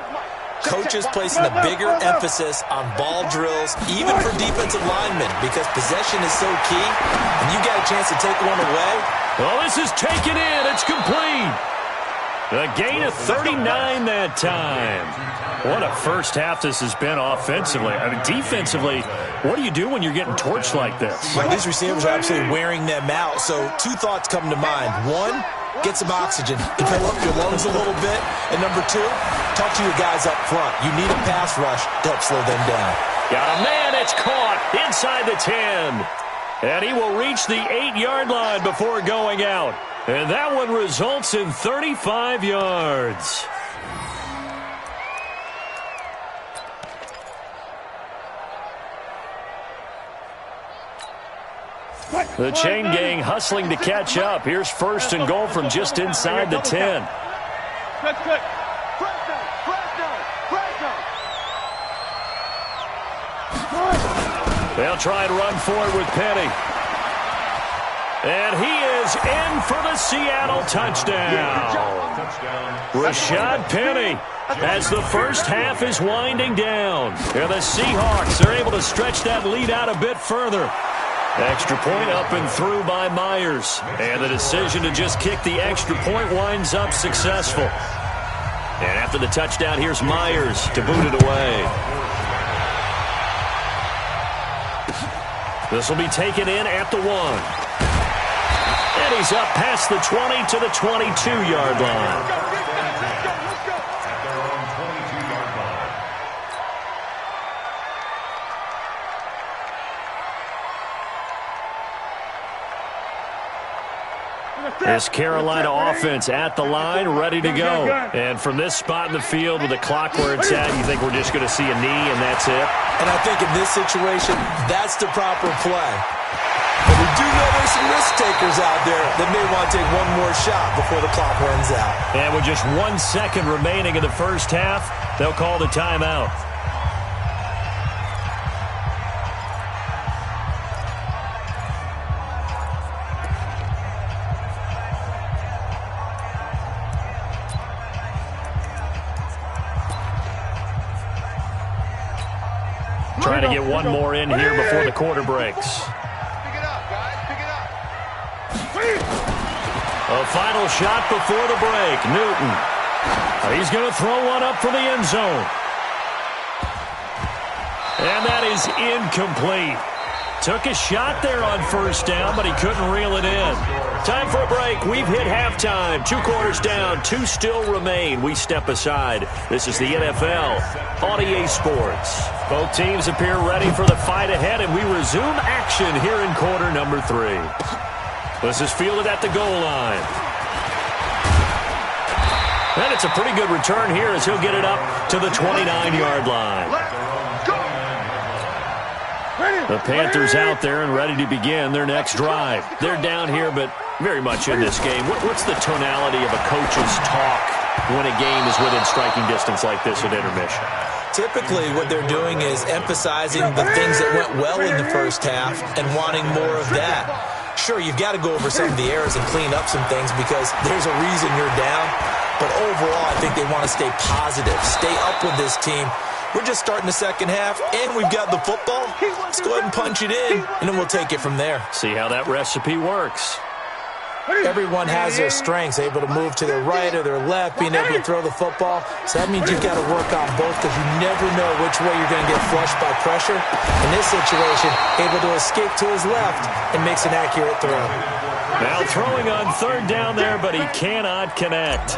coaches placing a bigger emphasis on ball drills, even for defensive linemen, because possession is so key, and you got a chance to take one away. Well, this is taken in. It's complete. A gain of 39 that time. What a first half this has been offensively. I mean, defensively, what do you do when you're getting torched like this? Well, these receivers are absolutely wearing them out. So 2 thoughts come to mind. 1, get some oxygen and fill up your lungs a little bit. And number 2, talk to your guys up front. You need a pass rush to help slow them down. Got a man. It's caught inside the 10. And he will reach the 8-yard line before going out. And that one results in 35 yards. The chain gang hustling to catch up. Here's first and goal from just inside the 10. They'll try and run forward with Penny. And he is in for the Seattle touchdown. Rashad Penny as the first half is winding down. And the Seahawks are able to stretch that lead out a bit further. Extra point up and through by Myers. And the decision to just kick the extra point winds up successful. And after the touchdown, here's Myers to boot it away. This will be taken in at the 1. And he's up past the 20 to the 22-yard line. This Carolina offense at the line, ready to go. And from this spot in the field with the clock where it's at, you think we're just going to see a knee and that's it? And I think in this situation, that's the proper play. But we do know there's some risk takers out there that may want to take one more shot before the clock runs out. And with just 1 second remaining in the first half, they'll call the timeout. Trying to get one more in here before the quarter breaks. Pick it up, guys. Pick it up. A final shot before the break. Newton. He's going to throw one up for the end zone. And that is incomplete. Took a shot there on first down, but he couldn't reel it in. Time for a break. We've hit halftime. 2 quarters down. 2 still remain. We step aside. This is the NFL on EA Sports. Both teams appear ready for the fight ahead, and we resume action here in quarter number 3. This is fielded at the goal line. And it's a pretty good return here as he'll get it up to the 29-yard line. The Panthers out there and ready to begin their next drive. They're down here, but very much in this game. What's the tonality of a coach's talk when a game is within striking distance like this at intermission? Typically, what they're doing is emphasizing the things that went well in the first half and wanting more of that. Sure, you've got to go over some of the errors and clean up some things because there's a reason you're down. But overall, I think they want to stay positive, stay up with this team. We're just starting the second half, and we've got the football. Let's go ahead and punch it in, and then we'll take it from there. See how that recipe works. Everyone has their strengths, able to move to their right or their left, being able to throw the football. So that means you've got to work on both because you never know which way you're going to get flushed by pressure. In this situation, able to escape to his left and makes an accurate throw. Now throwing on third down there, but he cannot connect.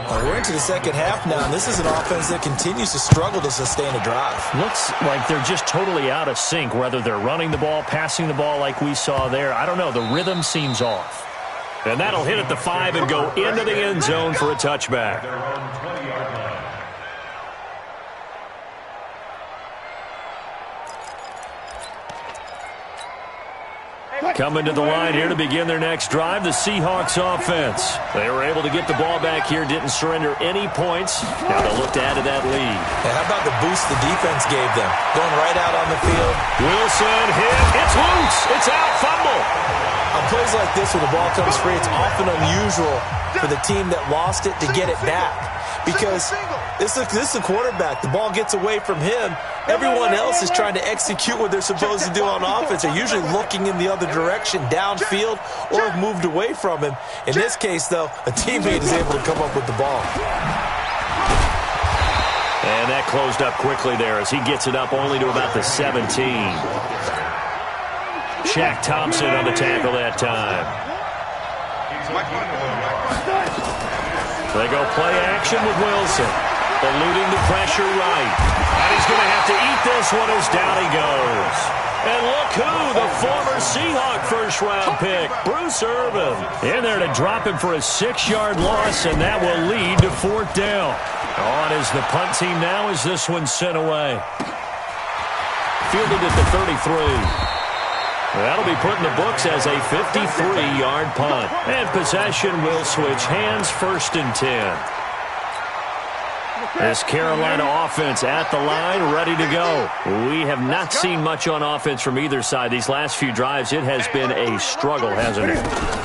Well, we're into the second half now, and this is an offense that continues to struggle to sustain a drive. Looks like they're just totally out of sync, whether they're running the ball, passing the ball like we saw there. I don't know. The rhythm seems off. And that'll hit at the 5 and go into the end zone for a touchback. Coming to the line here to begin their next drive, the Seahawks offense. They were able to get the ball back here, didn't surrender any points. Now they'll look to add to that lead. And how about the boost the defense gave them? Going right out on the field. Wilson hit. It's loose. It's out. Fumble. On plays like this where the ball comes free, it's often unusual for the team that lost it to get it back. Because this is a quarterback. The ball gets away from him. Everyone else is trying to execute what they're supposed to do on offense. They're usually looking in the other direction, downfield, or have moved away from him. In this case, though, a teammate is able to come up with the ball. And that closed up quickly there as he gets it up only to about the 17. Shaq Thompson on the tackle that time. They go play action with Wilson. Eluding the pressure right. And he's going to have to eat this one as down he goes. And look who, the former Seahawk first-round pick, Bruce Irvin. In there to drop him for a 6-yard loss, and that will lead to fourth down. On is the punt team now as this one's sent away. Fielded at the 33. That'll be put in the books as a 53-yard punt. And possession will switch hands, 1st and 10. This Carolina offense at the line, ready to go. We have not seen much on offense from either side. These last few drives, it has been a struggle, hasn't it?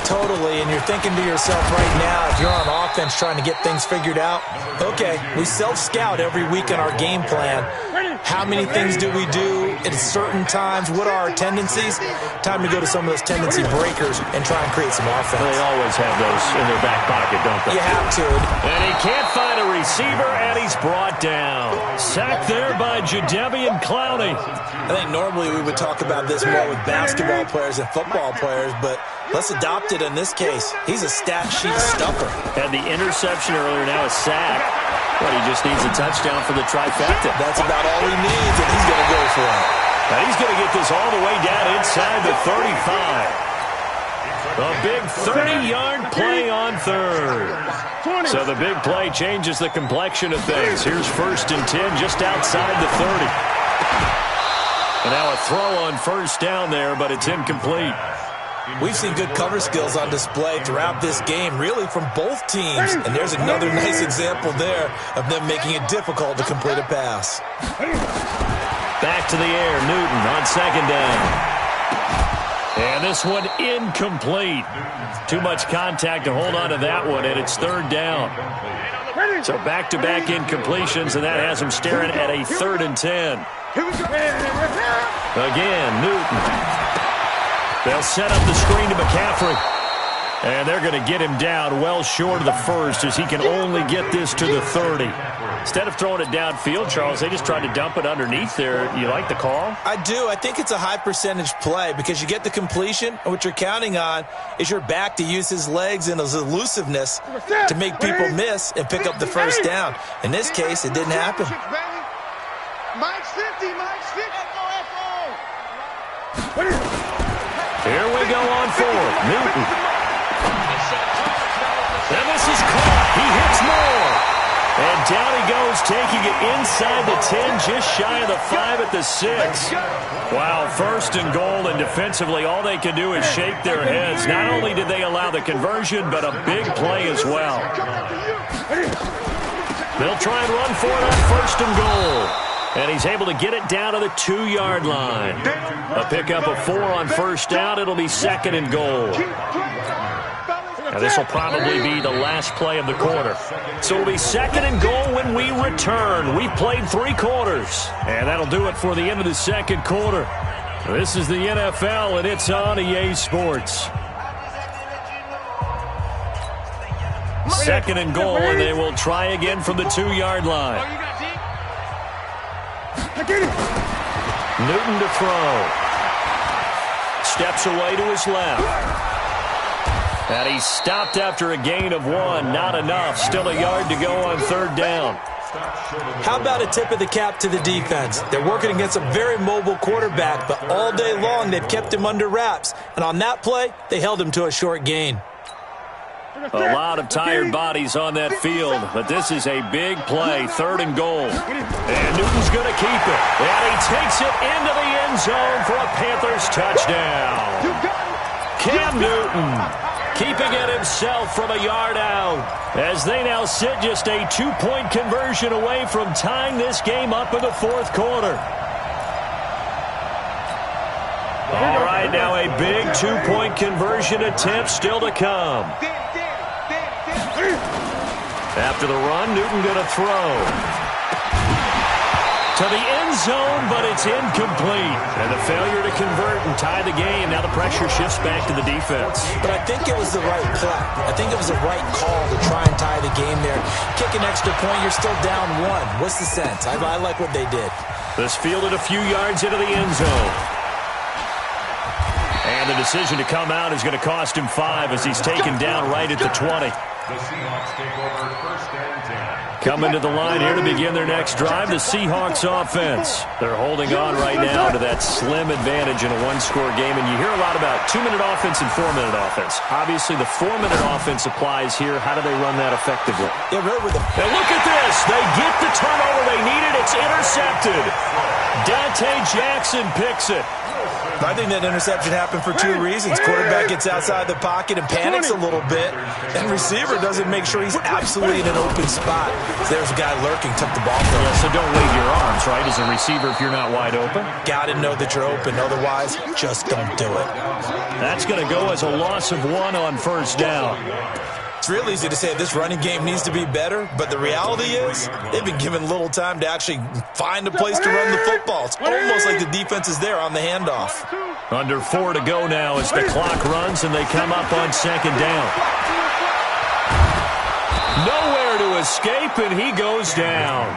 Totally, and you're thinking to yourself right now, if you're on offense trying to get things figured out, okay, we self-scout every week in our game plan. How many things do we do at certain times? What are our tendencies? Time to go to some of those tendency breakers and try and create some offense. They always have those in their back pocket, don't they? You have to. And he can't find a receiver, and he's brought down. Sacked there by Jadeveon Clowney. I think normally we would talk about this more with basketball players and football players, but let's adopt it in this case. He's a stat sheet stuffer. Had the interception earlier, now a sack. But he just needs a touchdown for the trifecta. That's about all he needs, and he's going to go for it. Now he's going to get this all the way down inside the 35. A big 30-yard play on third. So the big play changes the complexion of things. Here's 1st and 10 just outside the 30. And now a throw on 1st down there, but it's incomplete. We've seen good cover skills on display throughout this game, really from both teams. And there's another nice example there of them making it difficult to complete a pass. Back to the air, Newton on 2nd down. And this one incomplete. Too much contact to hold on to that one, and it's 3rd down. So back-to-back incompletions, and that has him staring at a 3rd and 10. Again, Newton. They'll set up the screen to McCaffrey. And they're going to get him down well short of the 1st as he can only get this to the 30. Instead of throwing it downfield, Charles, they just tried to dump it underneath there. You like the call? I do. I think it's a high percentage play because you get the completion, and what you're counting on is your back to use his legs and his elusiveness to make people miss and pick up the 1st down. In this case, it didn't happen. Mike's 50, Mike's 50. Here we go on 4th. Newton. And this is caught. He hits more. And down he goes, taking it inside the 10, just shy of the 5 at the 6. Wow, 1st and goal, and defensively all they can do is shake their heads. Not only did they allow the conversion, but a big play as well. They'll try and run for it on 1st and goal. And he's able to get it down to the 2-yard line. A pickup of 4 on 1st down. It'll be 2nd and goal. Now this will probably be the last play of the quarter. So it'll be 2nd and goal when we return. We've played 3 quarters. And that'll do it for the end of the 2nd quarter. This is the NFL, and it's on EA Sports. 2nd and goal, and they will try again from the 2-yard line. Newton to throw. Steps away to his left. And he's stopped after a gain of 1. Not enough. Still a yard to go on 3rd down. How about a tip of the cap to the defense? They're working against a very mobile quarterback, but all day long they've kept him under wraps. And on that play, they held him to a short gain. A lot of tired bodies on that field, but this is a big play, 3rd and goal. And Newton's going to keep it. And he takes it into the end zone for a Panthers touchdown. Cam Newton keeping it himself from a yard out, as they now sit just a 2-point conversion away from tying this game up in the 4th quarter. All right, now a big 2-point conversion attempt still to come. After the run, Newton going to throw to the end zone, but it's incomplete. And the failure to convert and tie the game. Now the pressure shifts back to the defense. But I think it was the right play. I think it was the right call to try and tie the game there. Kick an extra point, you're still down 1. What's the sense? I like what they did. This fielded a few yards into the end zone. And the decision to come out is going to cost him 5 as he's taken down right at the 20. The Seahawks take over 1st and 10. Coming to the line here to begin their next drive, the Seahawks offense. They're holding on right now to that slim advantage in a 1-score game, and you hear a lot about 2-minute offense and 4-minute offense. Obviously, the 4-minute offense applies here. How do they run that effectively? Yeah, right with them. And look at this. They get the turnover they needed. It's intercepted. Dante Jackson picks it. I think that interception happened for 2 reasons. Quarterback gets outside the pocket and panics a little bit, and receiver doesn't make sure he's absolutely in an open spot. So there's a guy lurking, took the ball from him. Yeah, so don't wave your arms, right, as a receiver if you're not wide open? Got to know that you're open. Otherwise, just don't do it. That's going to go as a loss of 1 on 1st down. It's real easy to say this running game needs to be better, but the reality is they've been given little time to actually find a place to run the football. It's almost like the defense is there on the handoff. Under 4 to go now as the clock runs and they come up on 2nd down. Nowhere to escape, and he goes down.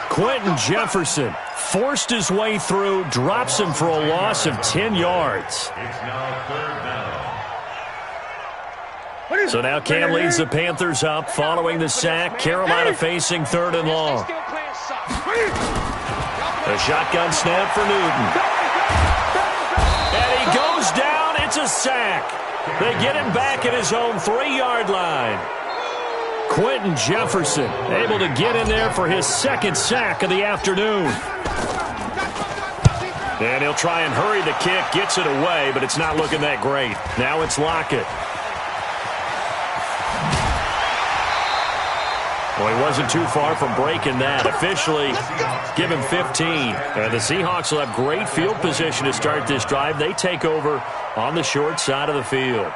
Quentin Jefferson forced his way through, drops him for a loss of 10 yards. It's now 3rd down. So now Cam leads the Panthers up following the sack. Carolina facing 3rd and long. A shotgun snap for Newton. And he goes down. It's a sack. They get him back at his own 3-yard line. Quentin Jefferson able to get in there for his 2nd sack of the afternoon. And he'll try and hurry the kick. Gets it away, but it's not looking that great. Now it's Lockett. Well, he wasn't too far from breaking that. Officially, give him 15. And the Seahawks will have great field position to start this drive. They take over on the short side of the field.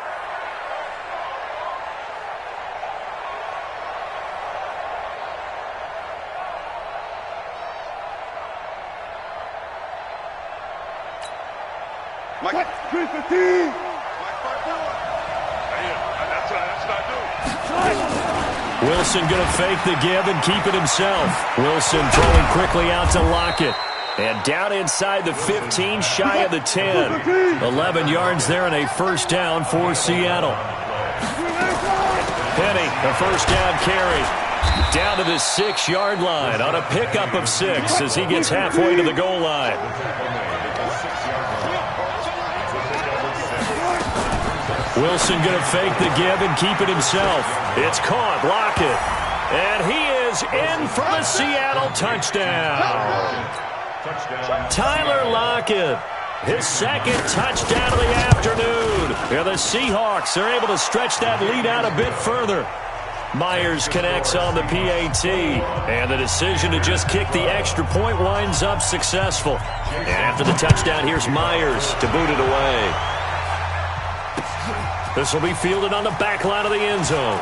Mike, 315. That's what I do. Wilson going to fake the give and keep it himself. Wilson throwing quickly out to Lockett. And down inside the 15, shy of the 10. 11 yards there and a 1st down for Seattle. Penny, a 1st down carry. Down to the 6-yard line on a pickup of 6 as he gets halfway to the goal line. Wilson going to fake the give and keep it himself. It's caught, Lockett. And he is in for the Seattle touchdown. Tyler Lockett, his 2nd touchdown of the afternoon. And the Seahawks are able to stretch that lead out a bit further. Myers connects on the PAT. And the decision to just kick the extra point winds up successful. And after the touchdown, here's Myers to boot it away. This will be fielded on the back line of the end zone.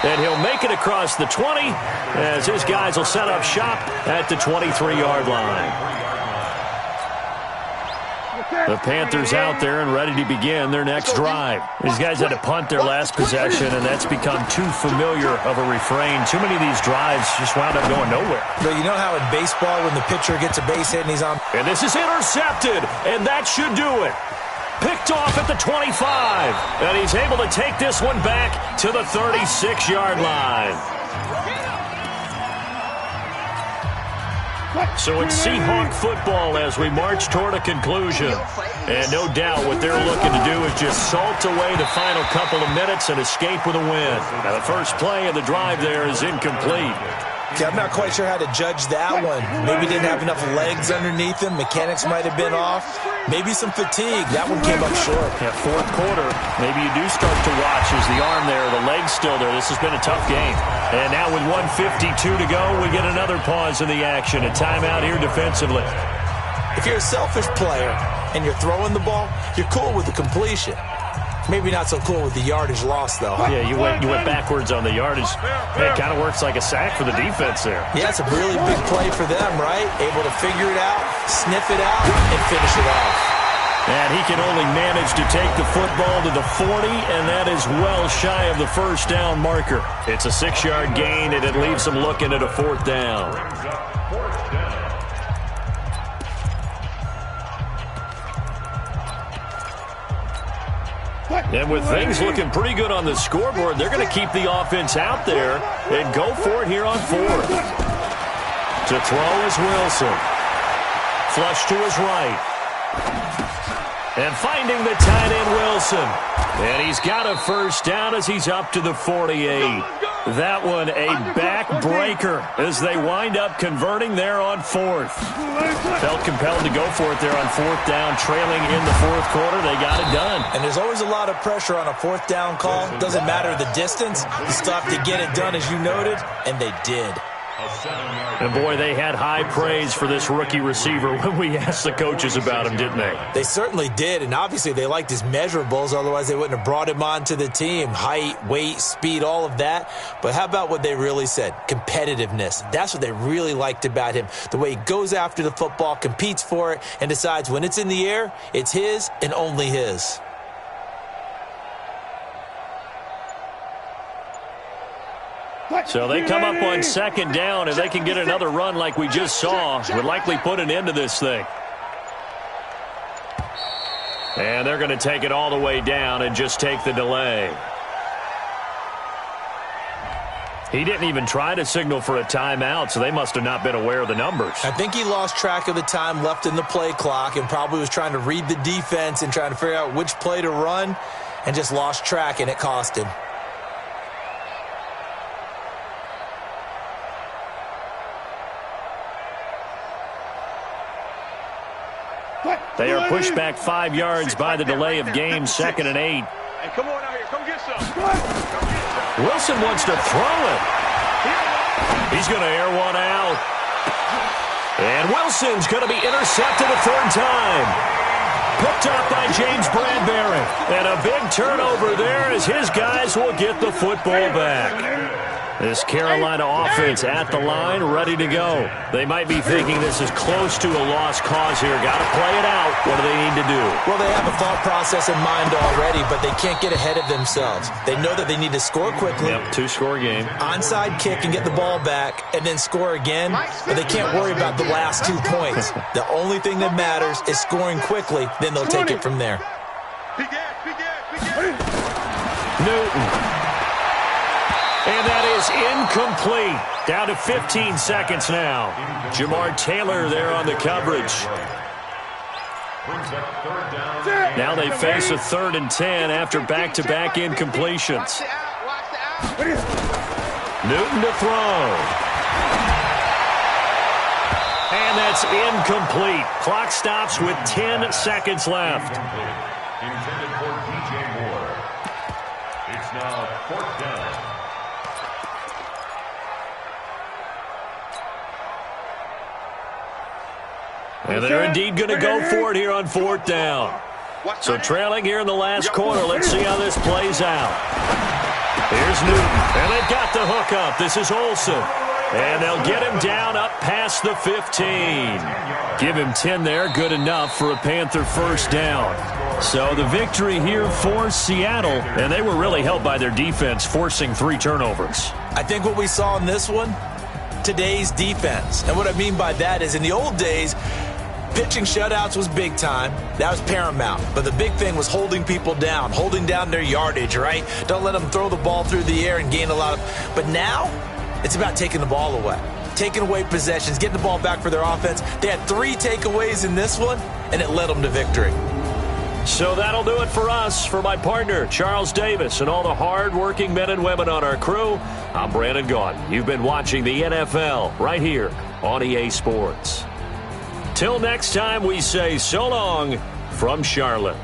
And he'll make it across the 20 as his guys will set up shop at the 23-yard line. The Panthers out there and ready to begin their next drive. These guys had to punt their last possession, and that's become too familiar of a refrain. Too many of these drives just wound up going nowhere. But you know how in baseball when the pitcher gets a base hit and he's on... And this is intercepted, and that should do it. picked off at the 25. And he's able to take this one back to the 36-yard line. So it's Seahawk football as we march toward a conclusion. And no doubt what they're looking to do is just salt away the final couple of minutes and escape with a win. Now the first play of the drive there is incomplete. Okay, I'm not quite sure how to judge that one. Maybe didn't have enough legs underneath him. Mechanics might have been off. Maybe some fatigue. That one came up short. Yeah, fourth quarter, maybe you do start to watch as the arm there, the leg's still there. This has been a tough game. And now with 1:52 to go, we get another pause in the action. A timeout here defensively. If you're a selfish player and you're throwing the ball, you're cool with the completion. Maybe not so cool with the yardage loss, though. Yeah, you went backwards on the yardage. It kind of works like a sack for the defense there. Yeah, it's a really big play for them, right? Able to figure it out, sniff it out, and finish it off. And he can only manage to take the football to the 40, and that is well shy of the first down marker. It's a 6-yard gain, and it leaves them looking at a fourth down. And with things looking pretty good on the scoreboard, they're going to keep the offense out there and go for it here on fourth. To throw is Wilson. Flush to his right. And finding the tight end, Wilson. And he's got a first down as he's up to the 48. That one a backbreaker as they wind up converting there on fourth. Felt compelled to go for it there on fourth down, trailing in the fourth quarter. They got it done. And there's always a lot of pressure on a fourth down call. Doesn't matter the distance. You still have to get it done, as you noted, and they did. And, boy, they had high praise for this rookie receiver when we asked the coaches about him, didn't they? They certainly did, and obviously they liked his measurables. Otherwise, they wouldn't have brought him onto the team. Height, weight, speed, all of that. But how about what they really said? Competitiveness. That's what they really liked about him. The way he goes after the football, competes for it, and decides when it's in the air, it's his and only his. So they come up on second down, and they can get another run like we just saw. Would likely put an end to this thing. And they're going to take it all the way down and just take the delay. He didn't even try to signal for a timeout, so they must have not been aware of the numbers. I think he lost track of the time left in the play clock and probably was trying to read the defense and trying to figure out which play to run and just lost track, and it cost him. They are pushed back 5 yards by the delay of game, 2nd and 8. Hey, come on out here. Come get some. Wilson wants to throw it. He's going to air one out. And Wilson's going to be intercepted a third time. Picked up by James Bradbury. And a big turnover there as his guys will get the football back. This Carolina offense at the line, ready to go. They might be thinking this is close to a lost cause here. Got to play it out. What do they need to do? Well, they have a thought process in mind already, but they can't get ahead of themselves. They know that they need to score quickly. Yep, 2-score game. Onside kick and get the ball back and then score again. But they can't worry about the last 2 points. The only thing that matters is scoring quickly. Then they'll take it from there. Newton. And that is incomplete. Down to 15 seconds now. Jamar Taylor there on the coverage. Now they face a 3rd and 10 after back-to-back incompletions. Newton to throw. And that's incomplete. Clock stops with 10 seconds left. Intended for DJ Moore. It's now 4th down. And they're indeed going to go for it here on 4th down. So trailing here in the last quarter. Let's see how this plays out. Here's Newton. And they've got the hook up. This is Olsen. And they'll get him down up past the 15. Give him 10 there. Good enough for a Panther first down. So the victory here for Seattle. And they were really helped by their defense, forcing 3 turnovers. I think what we saw in this one, today's defense. And what I mean by that is in the old days, Pitching shutouts was big time. That was paramount. But the big thing was holding people down, holding down their yardage, right? Don't let them throw the ball through the air and gain a lot of... But now, it's about taking the ball away. Taking away possessions, getting the ball back for their offense. They had 3 takeaways in this one, and it led them to victory. So that'll do it for us. For my partner, Charles Davis, and all the hard-working men and women on our crew, I'm Brandon Gaudin. You've been watching the NFL right here on EA Sports. Till next time, we say so long from Charlotte.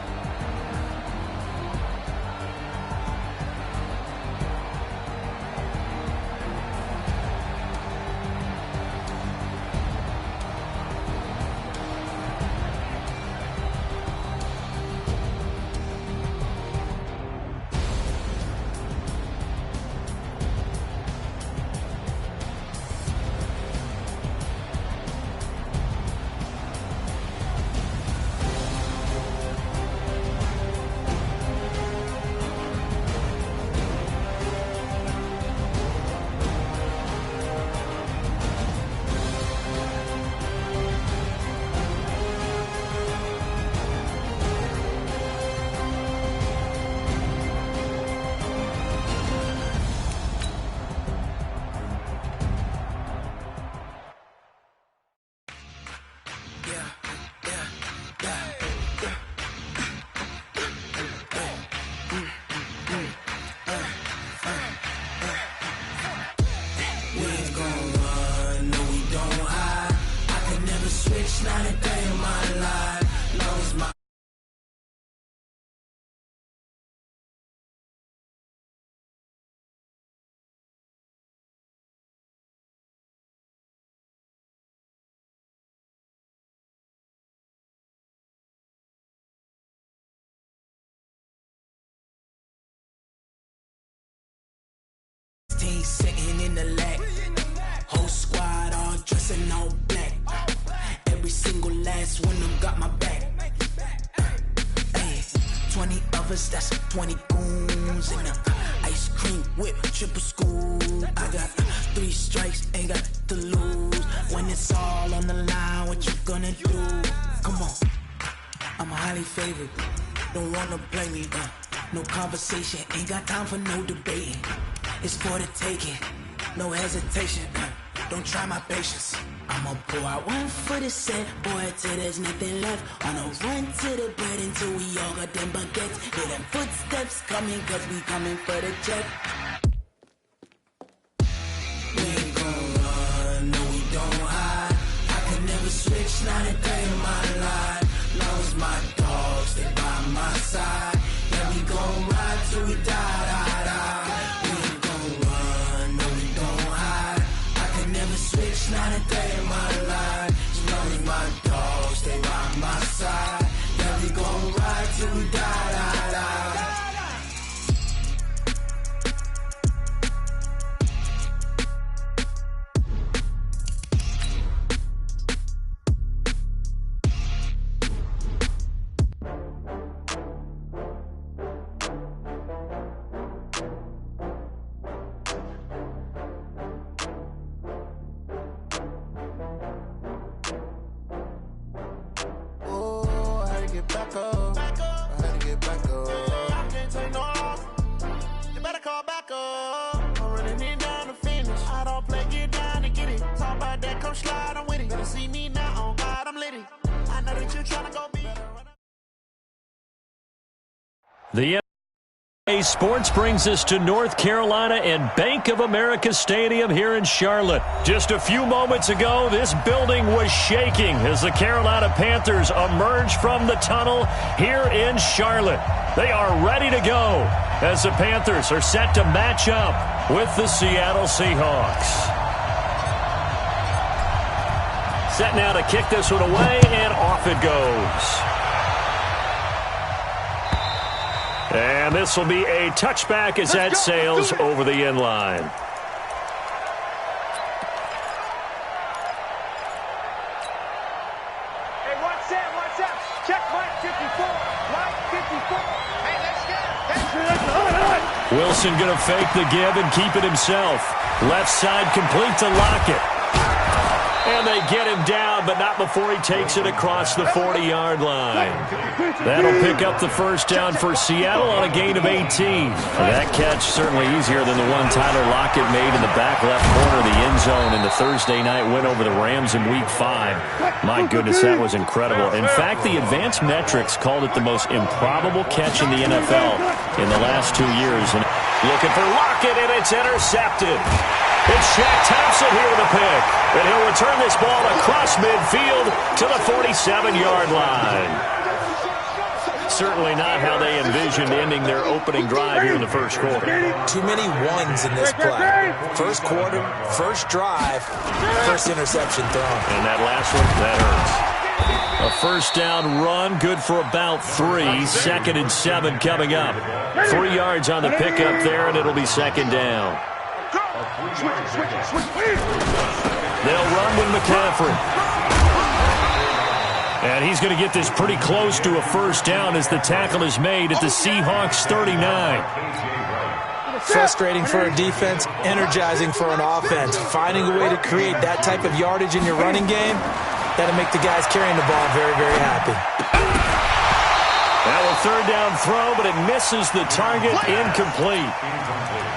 Sitting in the lag, whole squad all dressing all black. Every single last one of them got my back. Hey, 20 of us, that's 20 goons in the ice cream whip, triple school. I got 3 strikes, ain't got to lose. When it's all on the line, what you gonna do? Come on, I'm highly favored. Don't wanna blame me, no conversation, ain't got time for no debating. It's for the taking, no hesitation. Don't try my patience. I'ma pour out one for the set, boy, till there's nothing left. On a run to the bread until we all got them baguettes. Hear them footsteps coming, cause we coming for the check. We ain't gon' run, no we don't hide. I can never switch, not a day in my life. Long as my dogs, they by my side. Yeah, we gon' ride till we die, die, die. Not a day in my life, as long as my dogs stay by my side. Yeah, we gon' ride till we die, die, die. The EA Sports brings us to North Carolina and Bank of America Stadium here in Charlotte. Just a few moments ago, this building was shaking as the Carolina Panthers emerged from the tunnel here in Charlotte. They are ready to go as the Panthers are set to match up with the Seattle Seahawks. Set now to kick this one away, and off it goes. And this will be a touchback as that sails over the end line. Hey, watch that, watch that. Check Mike 54. Mike 54. Hey, let's go. Wilson going to fake the give and keep it himself. Left side complete to Lockett. And they get him down, but not before he takes it across the 40-yard line. That'll pick up the first down for Seattle on a gain of 18. That catch certainly easier than the one Tyler Lockett made in the back left corner of the end zone in the Thursday night win over the Rams in Week 5. My goodness, that was incredible. In fact, the advanced metrics called it the most improbable catch in the NFL in the last 2 years. And looking for Lockett, and it's intercepted. It's Shaq Thompson here with a pick. And he'll return this ball across midfield to the 47-yard line. Certainly not how they envisioned ending their opening drive here in the first quarter. Too many ones in this play. First quarter, first drive, first interception thrown. And that last one, that hurts. A first down run, good for about 3. 2nd and 7 coming up. 3 yards on the pickup there, and it'll be second down. They'll run with McCaffrey. And he's going to get this pretty close to a first down as the tackle is made at the Seahawks 39. Frustrating for a defense, energizing for an offense. Finding a way to create that type of yardage in your running game, that'll make the guys carrying the ball very, very happy. Now a third down throw, but it misses the target, incomplete.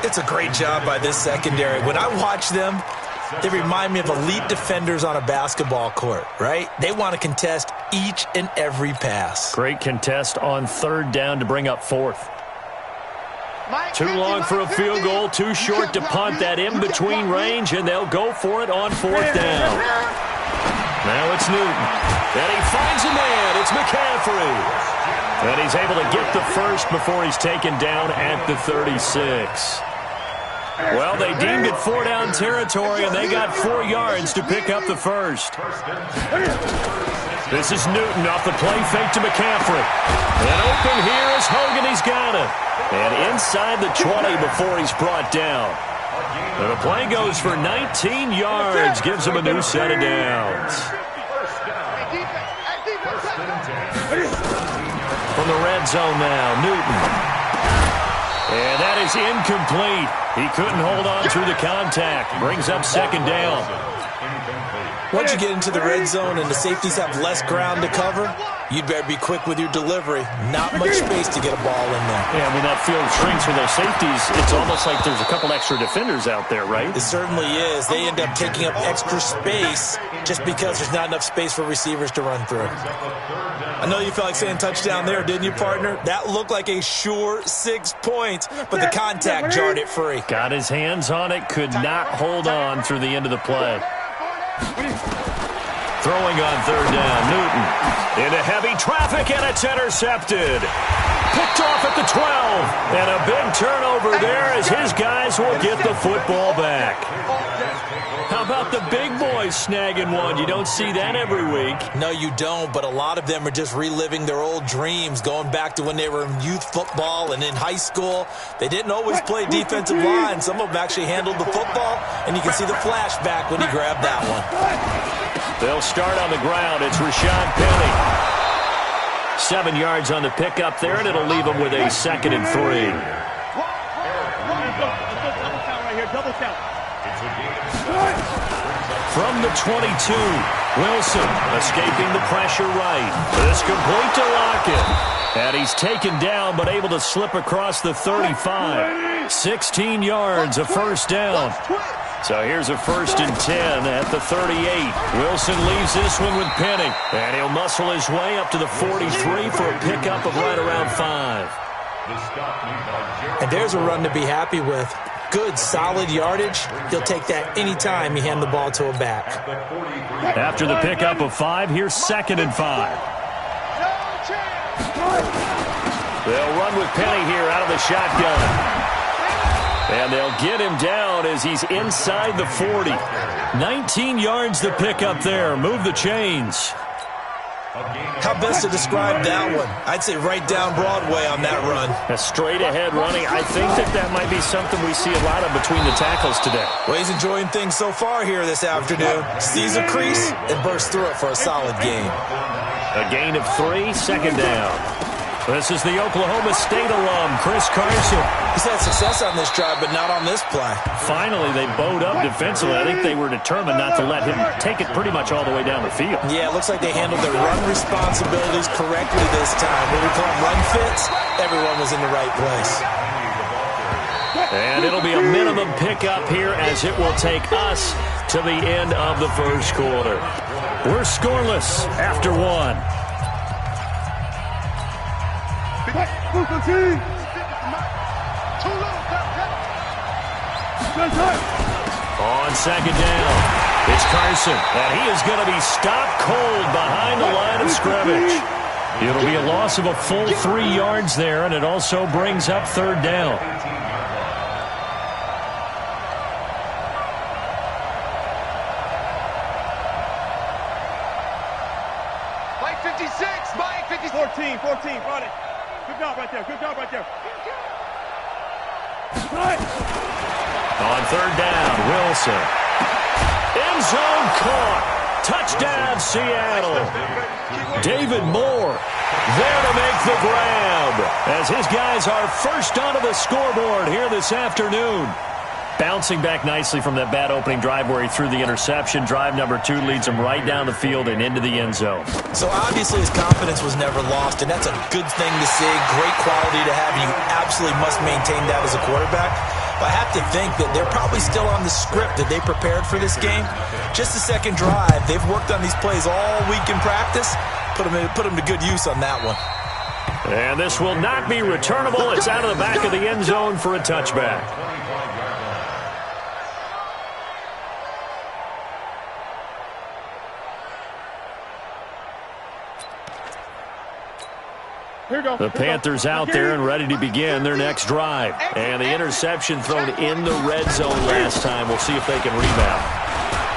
It's a great job by this secondary. When I watch them, they remind me of elite defenders on a basketball court, right? They want to contest each and every pass. Great contest on third down to bring up fourth. Too long for a field goal, too short to punt that in-between range, and they'll go for it on fourth down. Now it's Newton. And he finds a man. It's McCaffrey. And he's able to get the first before he's taken down at the 36. Well, they deemed it 4-down territory, and they got 4 yards to pick up the first. This is Newton off the play fake to McCaffrey. And open here is Hogan. He's got it. And inside the 20 before he's brought down. And the play goes for 19 yards. Gives him a new set of downs. From the red zone now, Newton. And that is incomplete. He couldn't hold on through the contact. Brings up second down. Once you get into the red zone and the safeties have less ground to cover, you'd better be quick with your delivery. Not much space to get a ball in there. Yeah, when that field shrinks for those safeties, it's almost like there's a couple extra defenders out there, right? It certainly is. They end up taking up extra space just because there's not enough space for receivers to run through. I know you felt like saying touchdown there, didn't you, partner? That looked like a sure 6 points, but the contact jarred it free. Got his hands on it, could not hold on through the end of the play. Throwing on third down, Newton. Into heavy traffic, and it's intercepted. Picked off at the 12. And a big turnover there as his guys will get the football back. How about the big boys snagging one? You don't see that every week. No, you don't, but a lot of them are just reliving their old dreams, going back to when they were in youth football and in high school. They didn't always play defensive line. Some of them actually handled the football, and you can see the flashback when he grabbed that one. They'll start on the ground. It's Rashad Penny. 7 yards on the pickup there, and it'll leave him with a 2nd and 3. From the 22, Wilson escaping the pressure right. This complete to Lockett. And he's taken down but able to slip across the 35. 16 yards, a first down. So here's a 1st and 10 at the 38. Wilson leaves this one with Penny. And he'll muscle his way up to the 43 for a pickup of right around 5. And there's a run to be happy with. Good, solid yardage. He'll take that anytime you hand the ball to a back. After the pickup of 5, here's 2nd and 5. They'll run with Penny here out of the shotgun. And they'll get him down as he's inside the 40. 19 yards to pick up there. Move the chains. How best to describe that one? I'd say right down Broadway on that run. A straight-ahead running. I think that might be something we see a lot of between the tackles today. Well, he's enjoying things so far here this afternoon. Sees a crease and bursts through it for a solid gain. A gain of 3, second down. This is the Oklahoma State alum, Chris Carson. He's had success on this drive, but not on this play. Finally, they bowed up defensively. I think they were determined not to let him take it pretty much all the way down the field. Yeah, it looks like they handled their run responsibilities correctly this time. When we call them run fits, everyone was in the right place. And it'll be a minimum pickup here as it will take us to the end of the first quarter. We're scoreless after one. On second down, it's Carson, and he is going to be stopped cold behind the line of scrimmage. It'll be a loss of a full 3 yards there, and it also brings up third down. Mike 56, Mike 56. 14, run it. Good job right there. On third down, Wilson. End zone caught. Touchdown, Seattle. David Moore there to make the grab as his guys are first onto the scoreboard here this afternoon. Bouncing back nicely from that bad opening drive where he threw the interception. Drive number 2 leads him right down the field and into the end zone. So obviously his confidence was never lost, and that's a good thing to see. Great quality to have, and you absolutely must maintain that as a quarterback. But I have to think that they're probably still on the script that they prepared for this game. Just the second drive. They've worked on these plays all week in practice. Put them to good use on that one. And this will not be returnable. It's out of the back of the end zone for a touchback. The Panthers out there and ready to begin their next drive. And the interception thrown in the red zone last time. We'll see if they can rebound.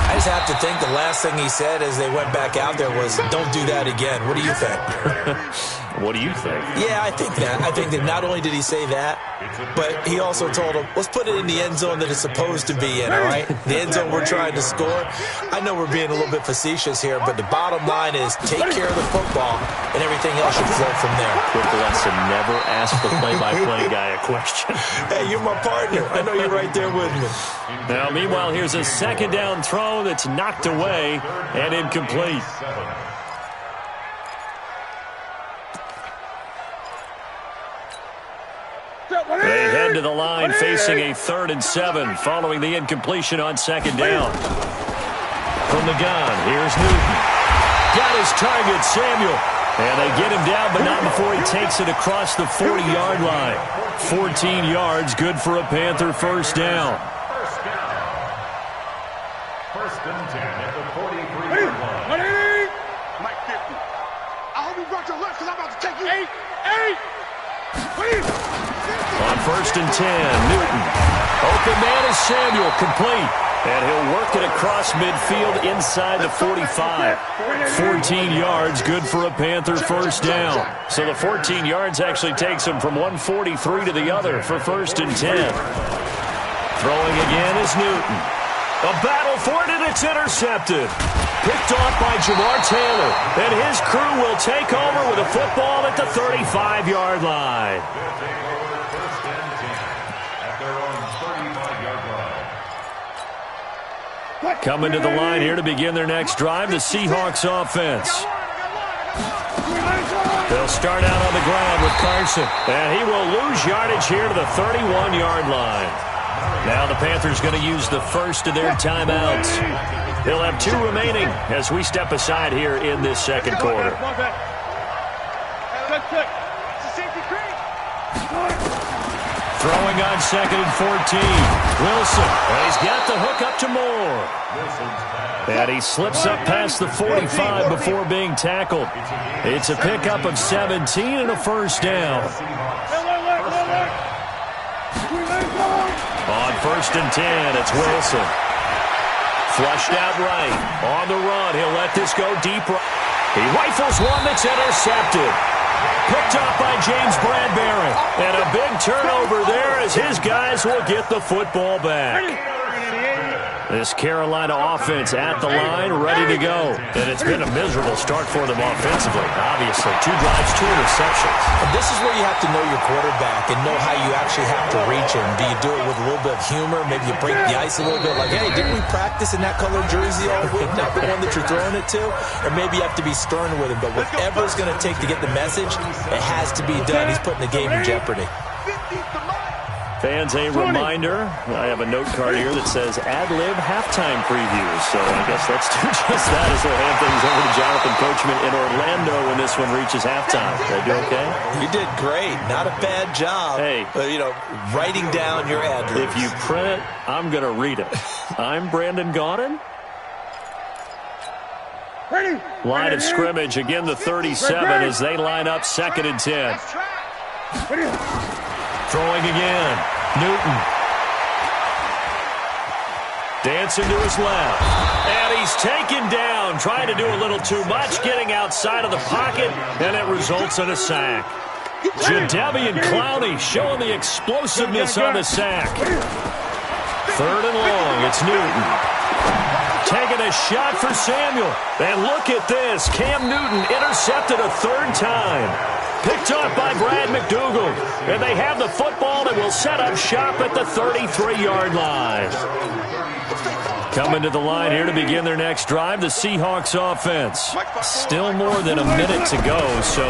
I just have to think the last thing he said as they went back out there was, don't do that again. What do you think? What do you think? Yeah, I think that. I think that not only did he say that, but he also told him, let's put it in the end zone that it's supposed to be in, all right? The end zone we're trying to score. I know we're being a little bit facetious here, but the bottom line is take care of the football, and everything else should flow from there. Quick lesson, never ask the play-by-play guy a question. Hey, you're my partner. I know you're right there with me. Now, meanwhile, here's a second down throw that's knocked away and incomplete. They head to the line facing a 3rd and 7 following the incompletion on second down. From the gun, here's Newton. Got his target, Samuel. And they get him down, but not before he takes it across the 40-yard line. 14 yards, good for a Panther first down. First and 10 at the 43-yard line. Mike 50. I hope you brought your lunch because I'm about to take you. 8. On first and 10, Newton. Open man is Samuel, complete. And he'll work it across midfield inside the 45. 14 yards, good for a Panther first down. So the 14 yards actually takes him from 143 to the other for first and 10. Throwing again is Newton. A battle for it, and it's intercepted. Picked off by Jamar Taylor. And his crew will take over with a football at the 35-yard line. First and 10 at their own 35-yard line. Coming to the line here to begin their next drive, the Seahawks offense. They'll start out on the ground with Carson. And he will lose yardage here to the 31-yard line. Now the Panthers going to use the first of their timeouts. They'll have 2 remaining as we step aside here in this second quarter. Throwing on second and 14. Wilson. And he's got the hook up to Moore. And he slips up past the 45 before being tackled. It's a pickup of 17 and a first down. On first and 10, it's Wilson. Flushed out right. On the run, he'll let this go deep. He rifles one that's intercepted. Picked up by James Bradbury. And a big turnover there as his guys will get the football back. This Carolina offense at the line, ready to go. And it's been a miserable start for them offensively, obviously. 2 drives, 2 interceptions. And this is where you have to know your quarterback and know how you actually have to reach him. Do you do it with a little bit of humor? Maybe you break the ice a little bit like, hey, didn't we practice in that colored jersey all week? Not the one that you're throwing it to? Or maybe you have to be stern with him. But whatever it's going to take to get the message, it has to be done. He's putting the game in jeopardy. Fans, a reminder, I have a note card here that says ad-lib halftime previews. So I guess let's do just that as we'll hand things over to Jonathan Coachman in Orlando when this one reaches halftime. Did I do okay? You did great. Not a bad job. Hey. Writing down your ad-libs. If you print it, I'm going to read it. I'm Brandon Gaudin. Line of scrimmage, again the 37 as they line up 2nd and 10. Throwing again. Newton. Dancing to his left. And he's taken down. Trying to do a little too much. Getting outside of the pocket. And it results in a sack. Jadeveon Clowney showing the explosiveness on the sack. 3rd and long. It's Newton. Taking a shot for Samuel. And look at this. Cam Newton intercepted a 3rd time. Picked off by Brad McDougal. And they have the football and will set up shop at the 33-yard line. Coming to the line here to begin their next drive, the Seahawks offense. Still more than a minute to go, so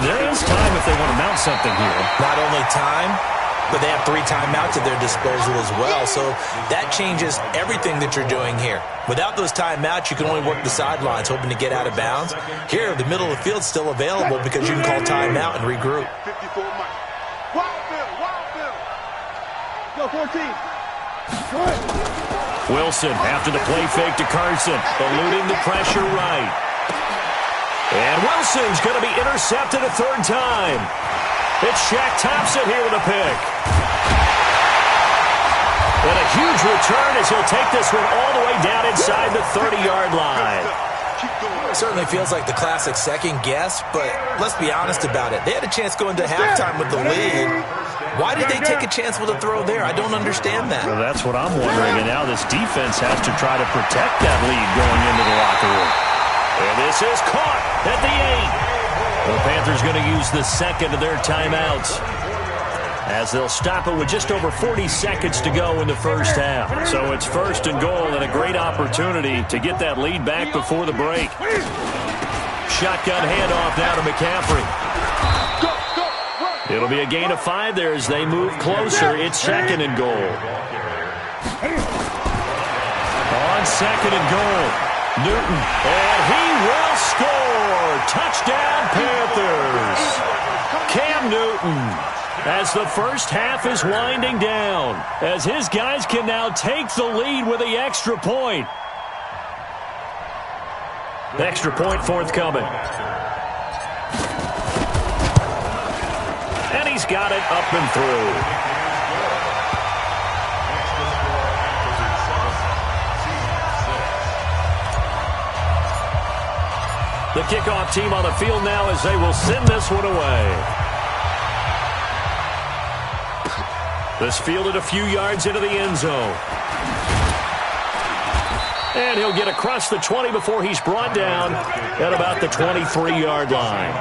there is time if they want to mount something here. Not only time, but they have 3 timeouts at their disposal as well, so that changes everything that you're doing here. Without those timeouts, you can only work the sidelines, hoping to get out of bounds. Here, the middle of the field's still available because you can call timeout and regroup. 54 Mike. Wild Bill. Go 14. Wilson after the play fake to Carson, eluding the pressure right. And Wilson's going to be intercepted a 3rd time. It's Shaq Thompson here with a pick. And a huge return as he'll take this one all the way down inside the 30-yard line. Certainly feels like the classic second guess, but let's be honest about it. They had a chance going to halftime with the lead. Why did they take a chance with a throw there? I don't understand that. Well, that's what I'm wondering, and now this defense has to try to protect that lead going into the locker room. And this is caught at the 8. The Panthers going to use the 2nd of their timeouts as they'll stop it with just over 40 seconds to go in the first half. So it's 1st and goal and a great opportunity to get that lead back before the break. Shotgun handoff now to McCaffrey. It'll be a gain of 5 there as they move closer. It's 2nd and goal. On 2nd and goal, Newton, and he will score. Touchdown, Panthers. Cam Newton, as the first half is winding down, as his guys can now take the lead with the extra point. Extra point forthcoming. And he's got it up and through. The kickoff team on the field now as they will send this one away. This fielded a few yards into the end zone. And he'll get across the 20 before he's brought down at about the 23-yard line.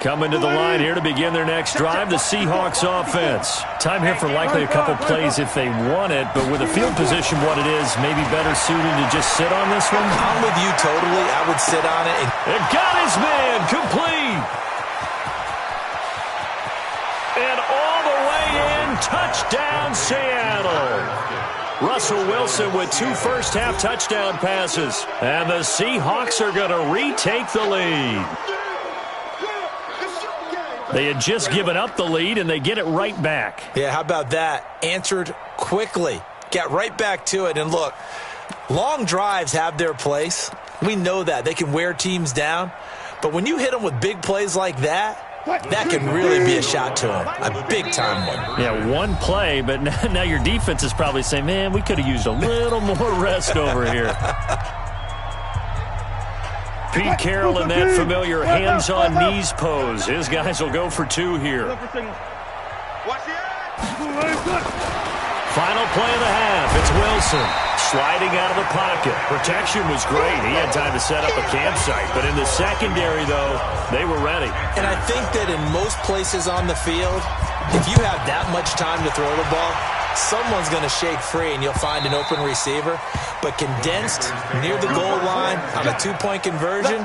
Coming to the line here to begin their next drive, the Seahawks offense. Time here for likely a couple plays if they want it, but with the field position what it is, maybe better suited to just sit on this one? I'm with you totally. I would sit on it. And got his man complete. And all the way in, touchdown Seattle. Russell Wilson with 2 first-half touchdown passes. And the Seahawks are going to retake the lead. They had just given up the lead, and they get it right back. Yeah, how about that? Answered quickly. Got right back to it. And look, long drives have their place. We know that. They can wear teams down. But when you hit them with big plays like that, that can really be a shot to them. A big-time one. Yeah, one play, but now your defense is probably saying, man, we could have used a little more rest over here. Pete Carroll in that familiar hands-on knees pose. His guys will go for 2 here. Final play of the half. It's Wilson sliding out of the pocket. Protection was great. He had time to set up a campsite. But in the secondary, though, they were ready. And I think that in most places on the field, if you have that much time to throw the ball, someone's going to shake free and you'll find an open receiver. But condensed near the goal line on a 2-point conversion,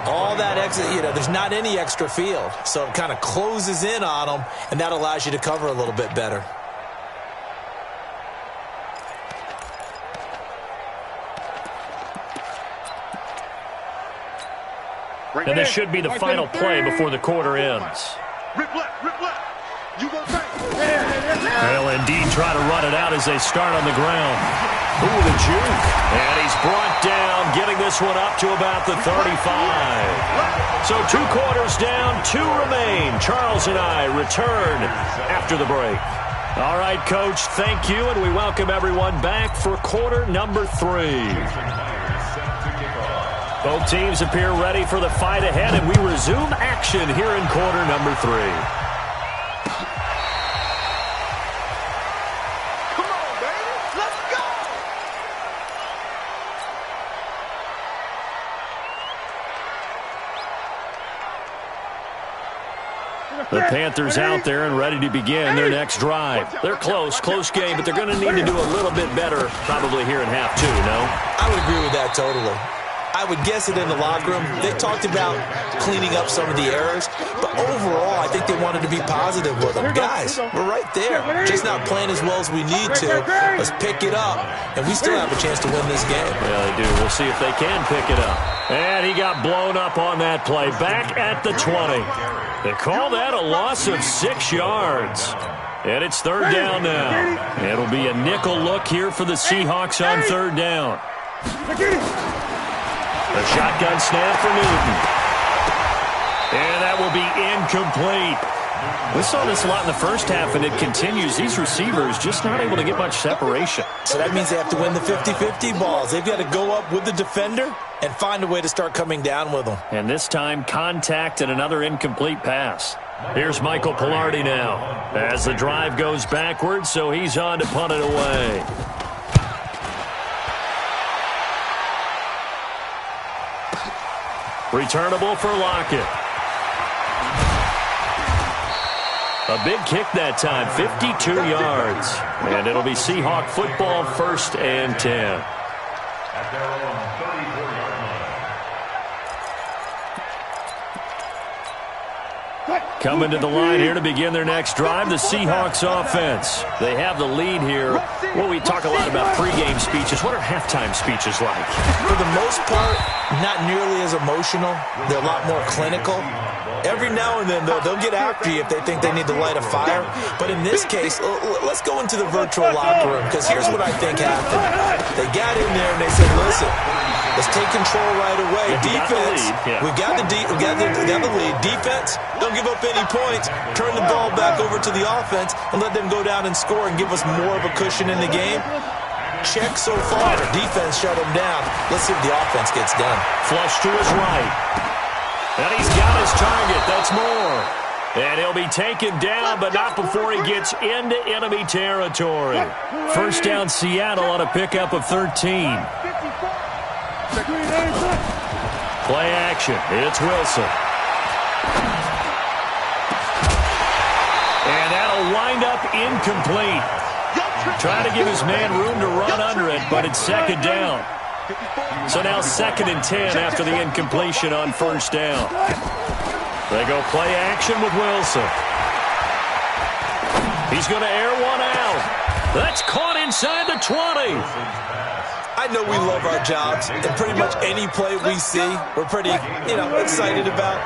all that extra, there's not any extra field. So it kind of closes in on them, and that allows you to cover a little bit better. And this should be the final play before the quarter ends. Rip left, rip left. You go back. They'll indeed try to run it out as they start on the ground. Ooh, the juke. And he's brought down, getting this one up to about the 35. So 2 quarters down, 2 remain. Charles and I return after the break. All right, Coach, thank you, and we welcome everyone back for quarter number 3. Both teams appear ready for the fight ahead, and we resume action here in quarter number 3. Come on, baby. Let's go. The Panthers out there and ready to begin their next drive. They're close game, but they're going to need to do a little bit better probably here in half 2, no? I would agree with that totally. I would guess it in the locker room. They talked about cleaning up some of the errors, but overall, I think they wanted to be positive with them. Guys, we're right there. Just not playing as well as we need to. Let's pick it up, and we still have a chance to win this game. Yeah, they do. We'll see if they can pick it up. And he got blown up on that play. Back at the 20. They call that a loss of 6 yards. And it's 3rd down now. It'll be a nickel look here for the Seahawks on 3rd down. A shotgun snap for Newton. And that will be incomplete. We saw this a lot in the first half, and it continues. These receivers just not able to get much separation. So that means they have to win the 50-50 balls. They've got to go up with the defender and find a way to start coming down with them. And this time, contact and another incomplete pass. Here's Michael Pilardi now as the drive goes backwards, so he's on to punt it away. Returnable for Lockett. A big kick that time, 52 yards. And it'll be Seahawk football, 1st and 10. At their own 34-yard line. Coming to the line here to begin their next drive, the Seahawks offense. They have the lead here. Well, we talk a lot about pregame speeches. What are halftime speeches like? For the most part, not nearly as emotional. They're a lot more clinical. Every now and then, they'll get after you if they think they need to light a fire. But in this case, let's go into the virtual locker room, because here's what I think happened. They got in there and they said, listen, let's take control right away. Defense, we've got the lead. Defense, don't give up any points. Turn the ball back over to the offense and let them go down and score and give us more of a cushion in the game. Check so far. Defense shut them down. Let's see if the offense gets done. Flush to his right. And he's got his target. That's more. And he'll be taken down, but not before he gets into enemy territory. 1st down Seattle on a pickup of 13. Play action. It's Wilson. And that'll wind up incomplete. Trying to give his man room to run under it, but it's 2nd down. So now 2nd and 10 after the incompletion on 1st down. They go play action with Wilson. He's going to air one out. That's caught inside the 20. I know we love our jobs, and pretty much any play we see, we're pretty, excited about.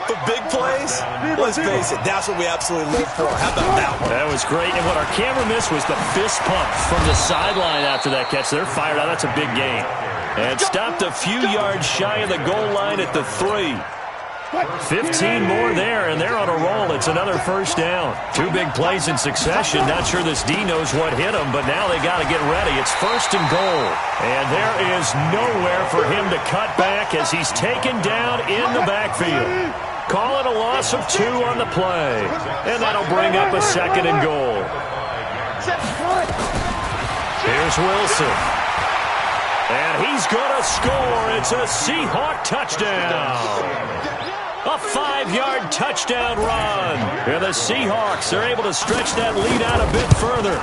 But big plays, let's face it, that's what we absolutely live for. How about that one? That was great. And what our camera missed was the fist pump from the sideline after that catch. They're fired out. That's a big gain. And stopped a few yards shy of the goal line at the 3. 15 more there, and they're on a roll at it's another first down. 2 big plays in succession. Not sure this D knows what hit him, but now they got to get ready. It's 1st and goal. And there is nowhere for him to cut back as he's taken down in the backfield. Call it a loss of 2 on the play. And that'll bring up a 2nd and goal. Here's Wilson. And he's going to score. It's a Seahawk touchdown. A 5-yard touchdown run. And the Seahawks are able to stretch that lead out a bit further.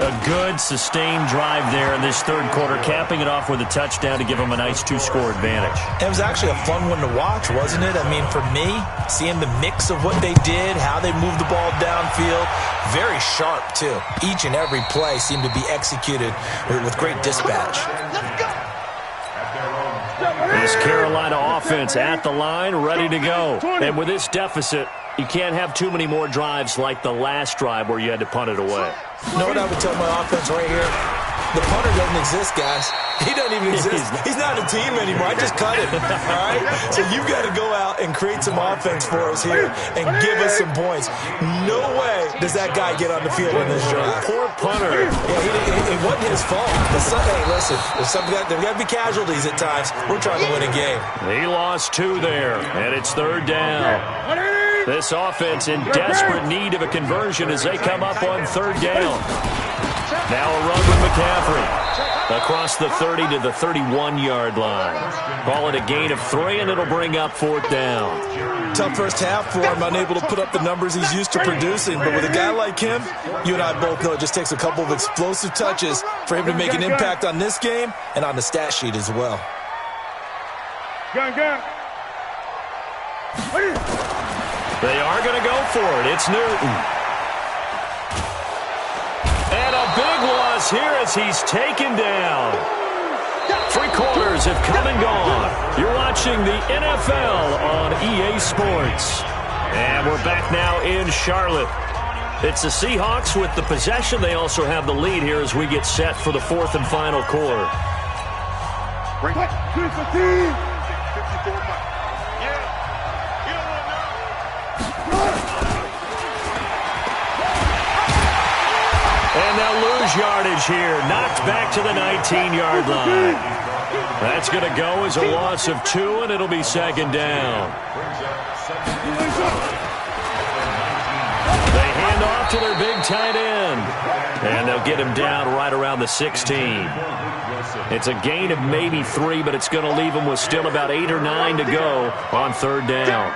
A good, sustained drive there in this 3rd quarter, capping it off with a touchdown to give them a nice 2-score advantage. It was actually a fun one to watch, wasn't it? I mean, for me, seeing the mix of what they did, how they moved the ball downfield, very sharp, too. Each and every play seemed to be executed with great dispatch. This Carolina offense at the line, ready to go. And with this deficit, you can't have too many more drives like the last drive where you had to punt it away. You know what I would tell my offense right here? The punter doesn't exist, guys. He doesn't even exist. He's not a team anymore. I just cut him, all right? So you've got to go out and create some offense for us here and give us some points. No way does that guy get on the field in this drive. Poor punter. Yeah, it wasn't his fault. Hey, listen, there got to be casualties at times. We're trying to win a game. He lost 2 there, and it's 3rd down. This offense in desperate need of a conversion as they come up on 3rd down. Now a run with McCaffrey across the 30 to the 31-yard line. Call it a gain of 3, and it'll bring up 4th down. Tough first half for him, unable to put up the numbers he's used to producing. But with a guy like him, you and I both know it just takes a couple of explosive touches for him to make an impact on this game and on the stat sheet as well. They are going to go for it. It's Newton. And a big loss here as he's taken down. 3 quarters have come and gone. You're watching the NFL on EA Sports. And we're back now in Charlotte. It's the Seahawks with the possession. They also have the lead here as we get set for the 4th and final quarter. And they'll lose yardage here. Knocked back to the 19-yard line. That's going to go as a loss of 2, and it'll be 2nd down. They hand off to their big tight end. And they'll get him down right around the 16. It's a gain of maybe 3, but it's going to leave him with still about 8 or 9 to go on 3rd down.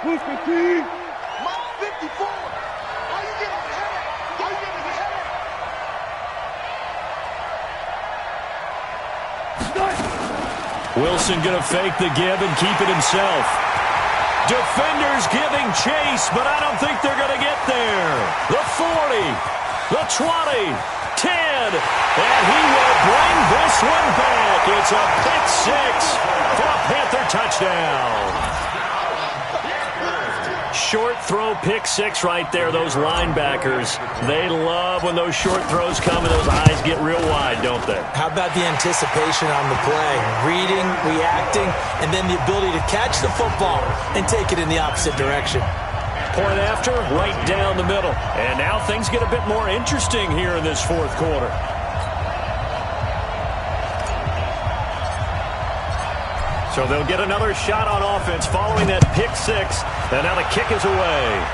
Who's the team? Mike 54. How you getting ahead? How you getting ahead? Wilson going to fake the give and keep it himself. Defenders giving chase, but I don't think they're going to get there. The 40, the 20, 10, and he will bring this one back. It's a pick 6 for a Panther touchdown. Short throw, pick 6 right there. Those linebackers, they love when those short throws come and those eyes get real wide, don't they? How about the anticipation on the play? Reading, reacting, and then the ability to catch the football and take it in the opposite direction. Point after, right down the middle. And now things get a bit more interesting here in this 4th quarter. So they'll get another shot on offense following that pick 6. And now the kick is away.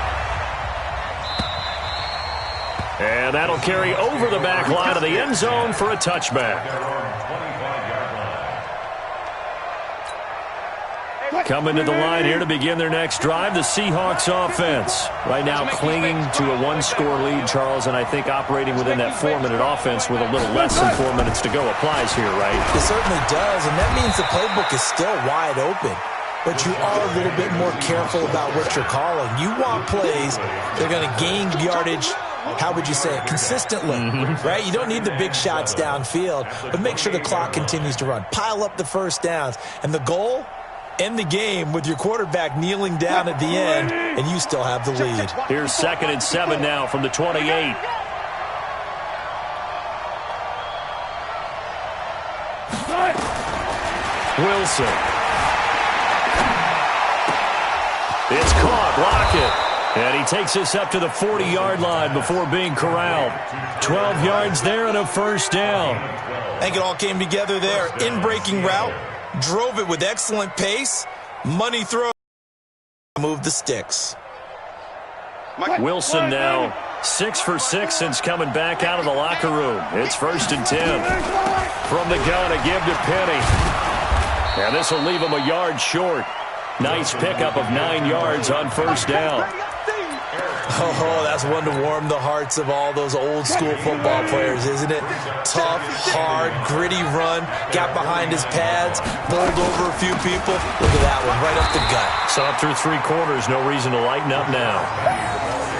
And that'll carry over the back line of the end zone for a touchback. Coming to the line here to begin their next drive, the Seahawks offense. Right now clinging to a 1-score lead, Charles, and I think operating within that 4-minute offense with a little less than 4 minutes to go applies here, right? It certainly does, and that means the playbook is still wide open. But you are a little bit more careful about what you're calling. You want plays that are going to gain yardage, how would you say it, consistently, right? You don't need the big shots downfield, but make sure the clock continues to run. Pile up the first downs. And the goal, end the game with your quarterback kneeling down at the end, and you still have the lead. Here's 2nd and 7 now from the 28. Wilson. It's caught. Lockett. And he takes us up to the 40-yard line before being corralled. 12 yards there and a first down. I think it all came together there. In-breaking route. Drove it with excellent pace. Money throw. Moved the sticks. Wilson now 6 for 6 since coming back out of the locker room. It's 1st and 10. From the gun, a give to Penny. And this will leave him a yard short. Nice pickup of 9 yards on first down. Oh, that's one to warm the hearts of all those old-school football players, isn't it? Tough, hard, gritty run. Got behind his pads, bowled over a few people. Look at that one, right up the gut. Saw it through 3 quarters. No reason to lighten up now.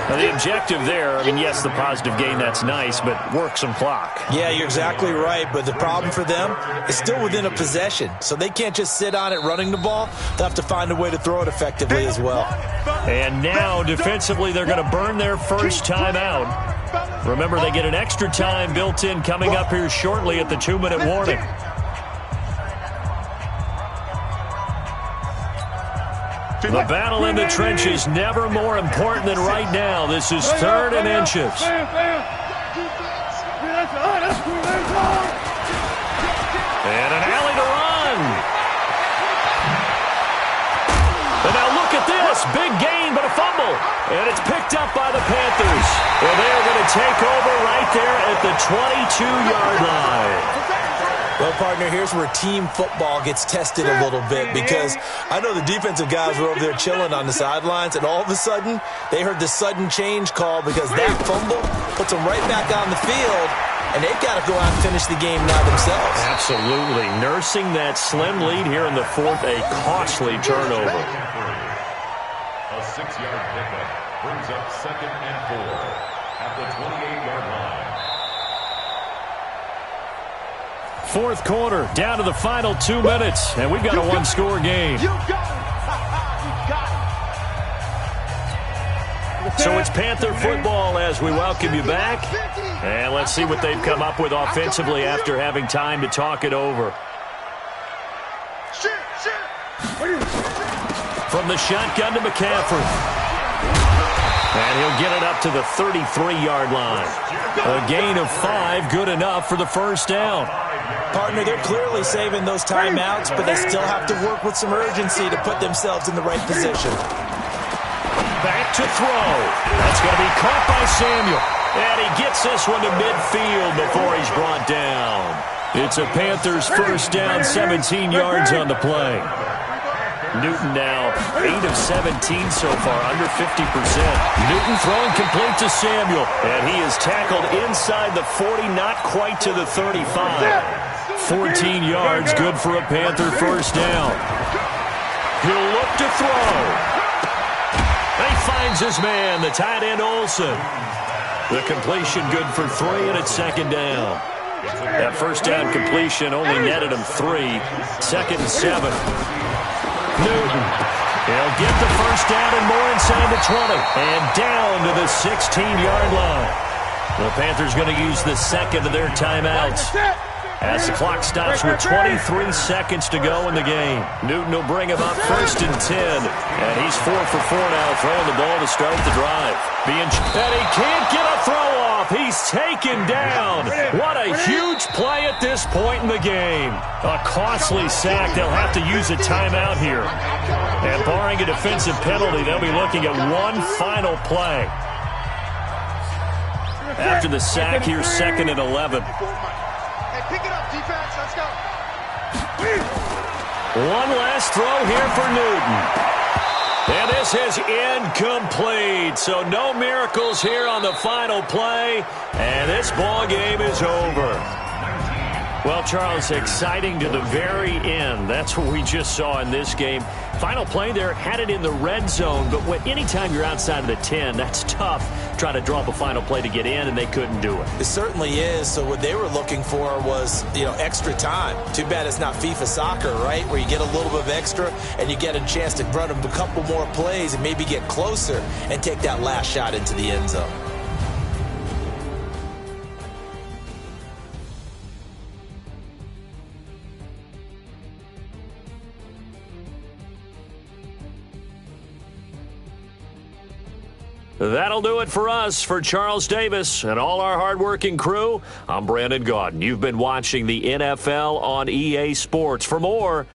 Now, the objective there, I mean, yes, the positive gain, that's nice, but work some clock. Yeah, you're exactly right, but the problem for them is still within a possession, so they can't just sit on it running the ball. They'll have to find a way to throw it effectively as well. And now, defensively, they're going to burn their first time out. Remember, they get an extra time built in coming up here shortly at the 2-minute warning. The battle in the trenches, never more important than right now. This is 3rd and inches. And an alley to run. And now look at this. Big gain, but a fumble. And it's picked up by the Panthers. And they're going to take over right there at the 22-yard line. Well, partner, here's where team football gets tested a little bit, because I know the defensive guys were over there chilling on the sidelines, and all of a sudden, they heard the sudden change call because that fumble puts them right back on the field, and they've got to go out and finish the game now themselves. Absolutely. Nursing that slim lead here in the 4th, a costly turnover. A 6-yard pickup brings up 2nd and 4 at the 28-yard line. 4th quarter, down to the final 2 minutes, and we've got a one-score game. So it's Panther football as we welcome you back. And let's see what they've come up with offensively after having time to talk it over. From the shotgun to McCaffrey. And he'll get it up to the 33-yard line. A gain of 5, good enough for the first down. Partner, they're clearly saving those timeouts, but they still have to work with some urgency to put themselves in the right position. Back to throw. That's going to be caught by Samuel. And he gets this one to midfield before he's brought down. It's a Panthers first down, 17 yards on the play. Newton now 8 of 17 so far, under 50%. Newton throwing complete to Samuel. And he is tackled inside the 40, not quite to the 35. 14 yards, good for a Panther first down. He'll look to throw. He finds his man, the tight end Olsen. The completion good for 3, and it's 2nd down. That first down completion only netted him 3. 2nd and 7. Newton. He'll get the first down and more inside the 20. And down to the 16-yard line. The Panthers going to use the second of their timeouts as the clock stops with 23 seconds to go in the game. Newton will bring him up 1st and 10. And he's 4 for 4 now, throwing the ball to start the drive. And he can't get a throw off. He's taken down. What a huge play at this point in the game. A costly sack. They'll have to use a timeout here. And barring a defensive penalty, they'll be looking at one final play. After the sack, here's 2nd and 11. Pick it up, defense. Let's go. One last throw here for Newton. And this is incomplete. So no miracles here on the final play. And this ball game is over. Well, Charles, exciting to the very end. That's what we just saw in this game. Final play there, had it in the red zone. But anytime you're outside of the 10, that's tough. Trying to draw up a final play to get in, and they couldn't do it. It certainly is. So what they were looking for was, extra time. Too bad it's not FIFA soccer, right? Where you get a little bit of extra, and you get a chance to run a couple more plays and maybe get closer and take that last shot into the end zone. That'll do it for us. For Charles Davis and all our hardworking crew, I'm Brandon Gaudin. You've been watching the NFL on EA Sports. For more,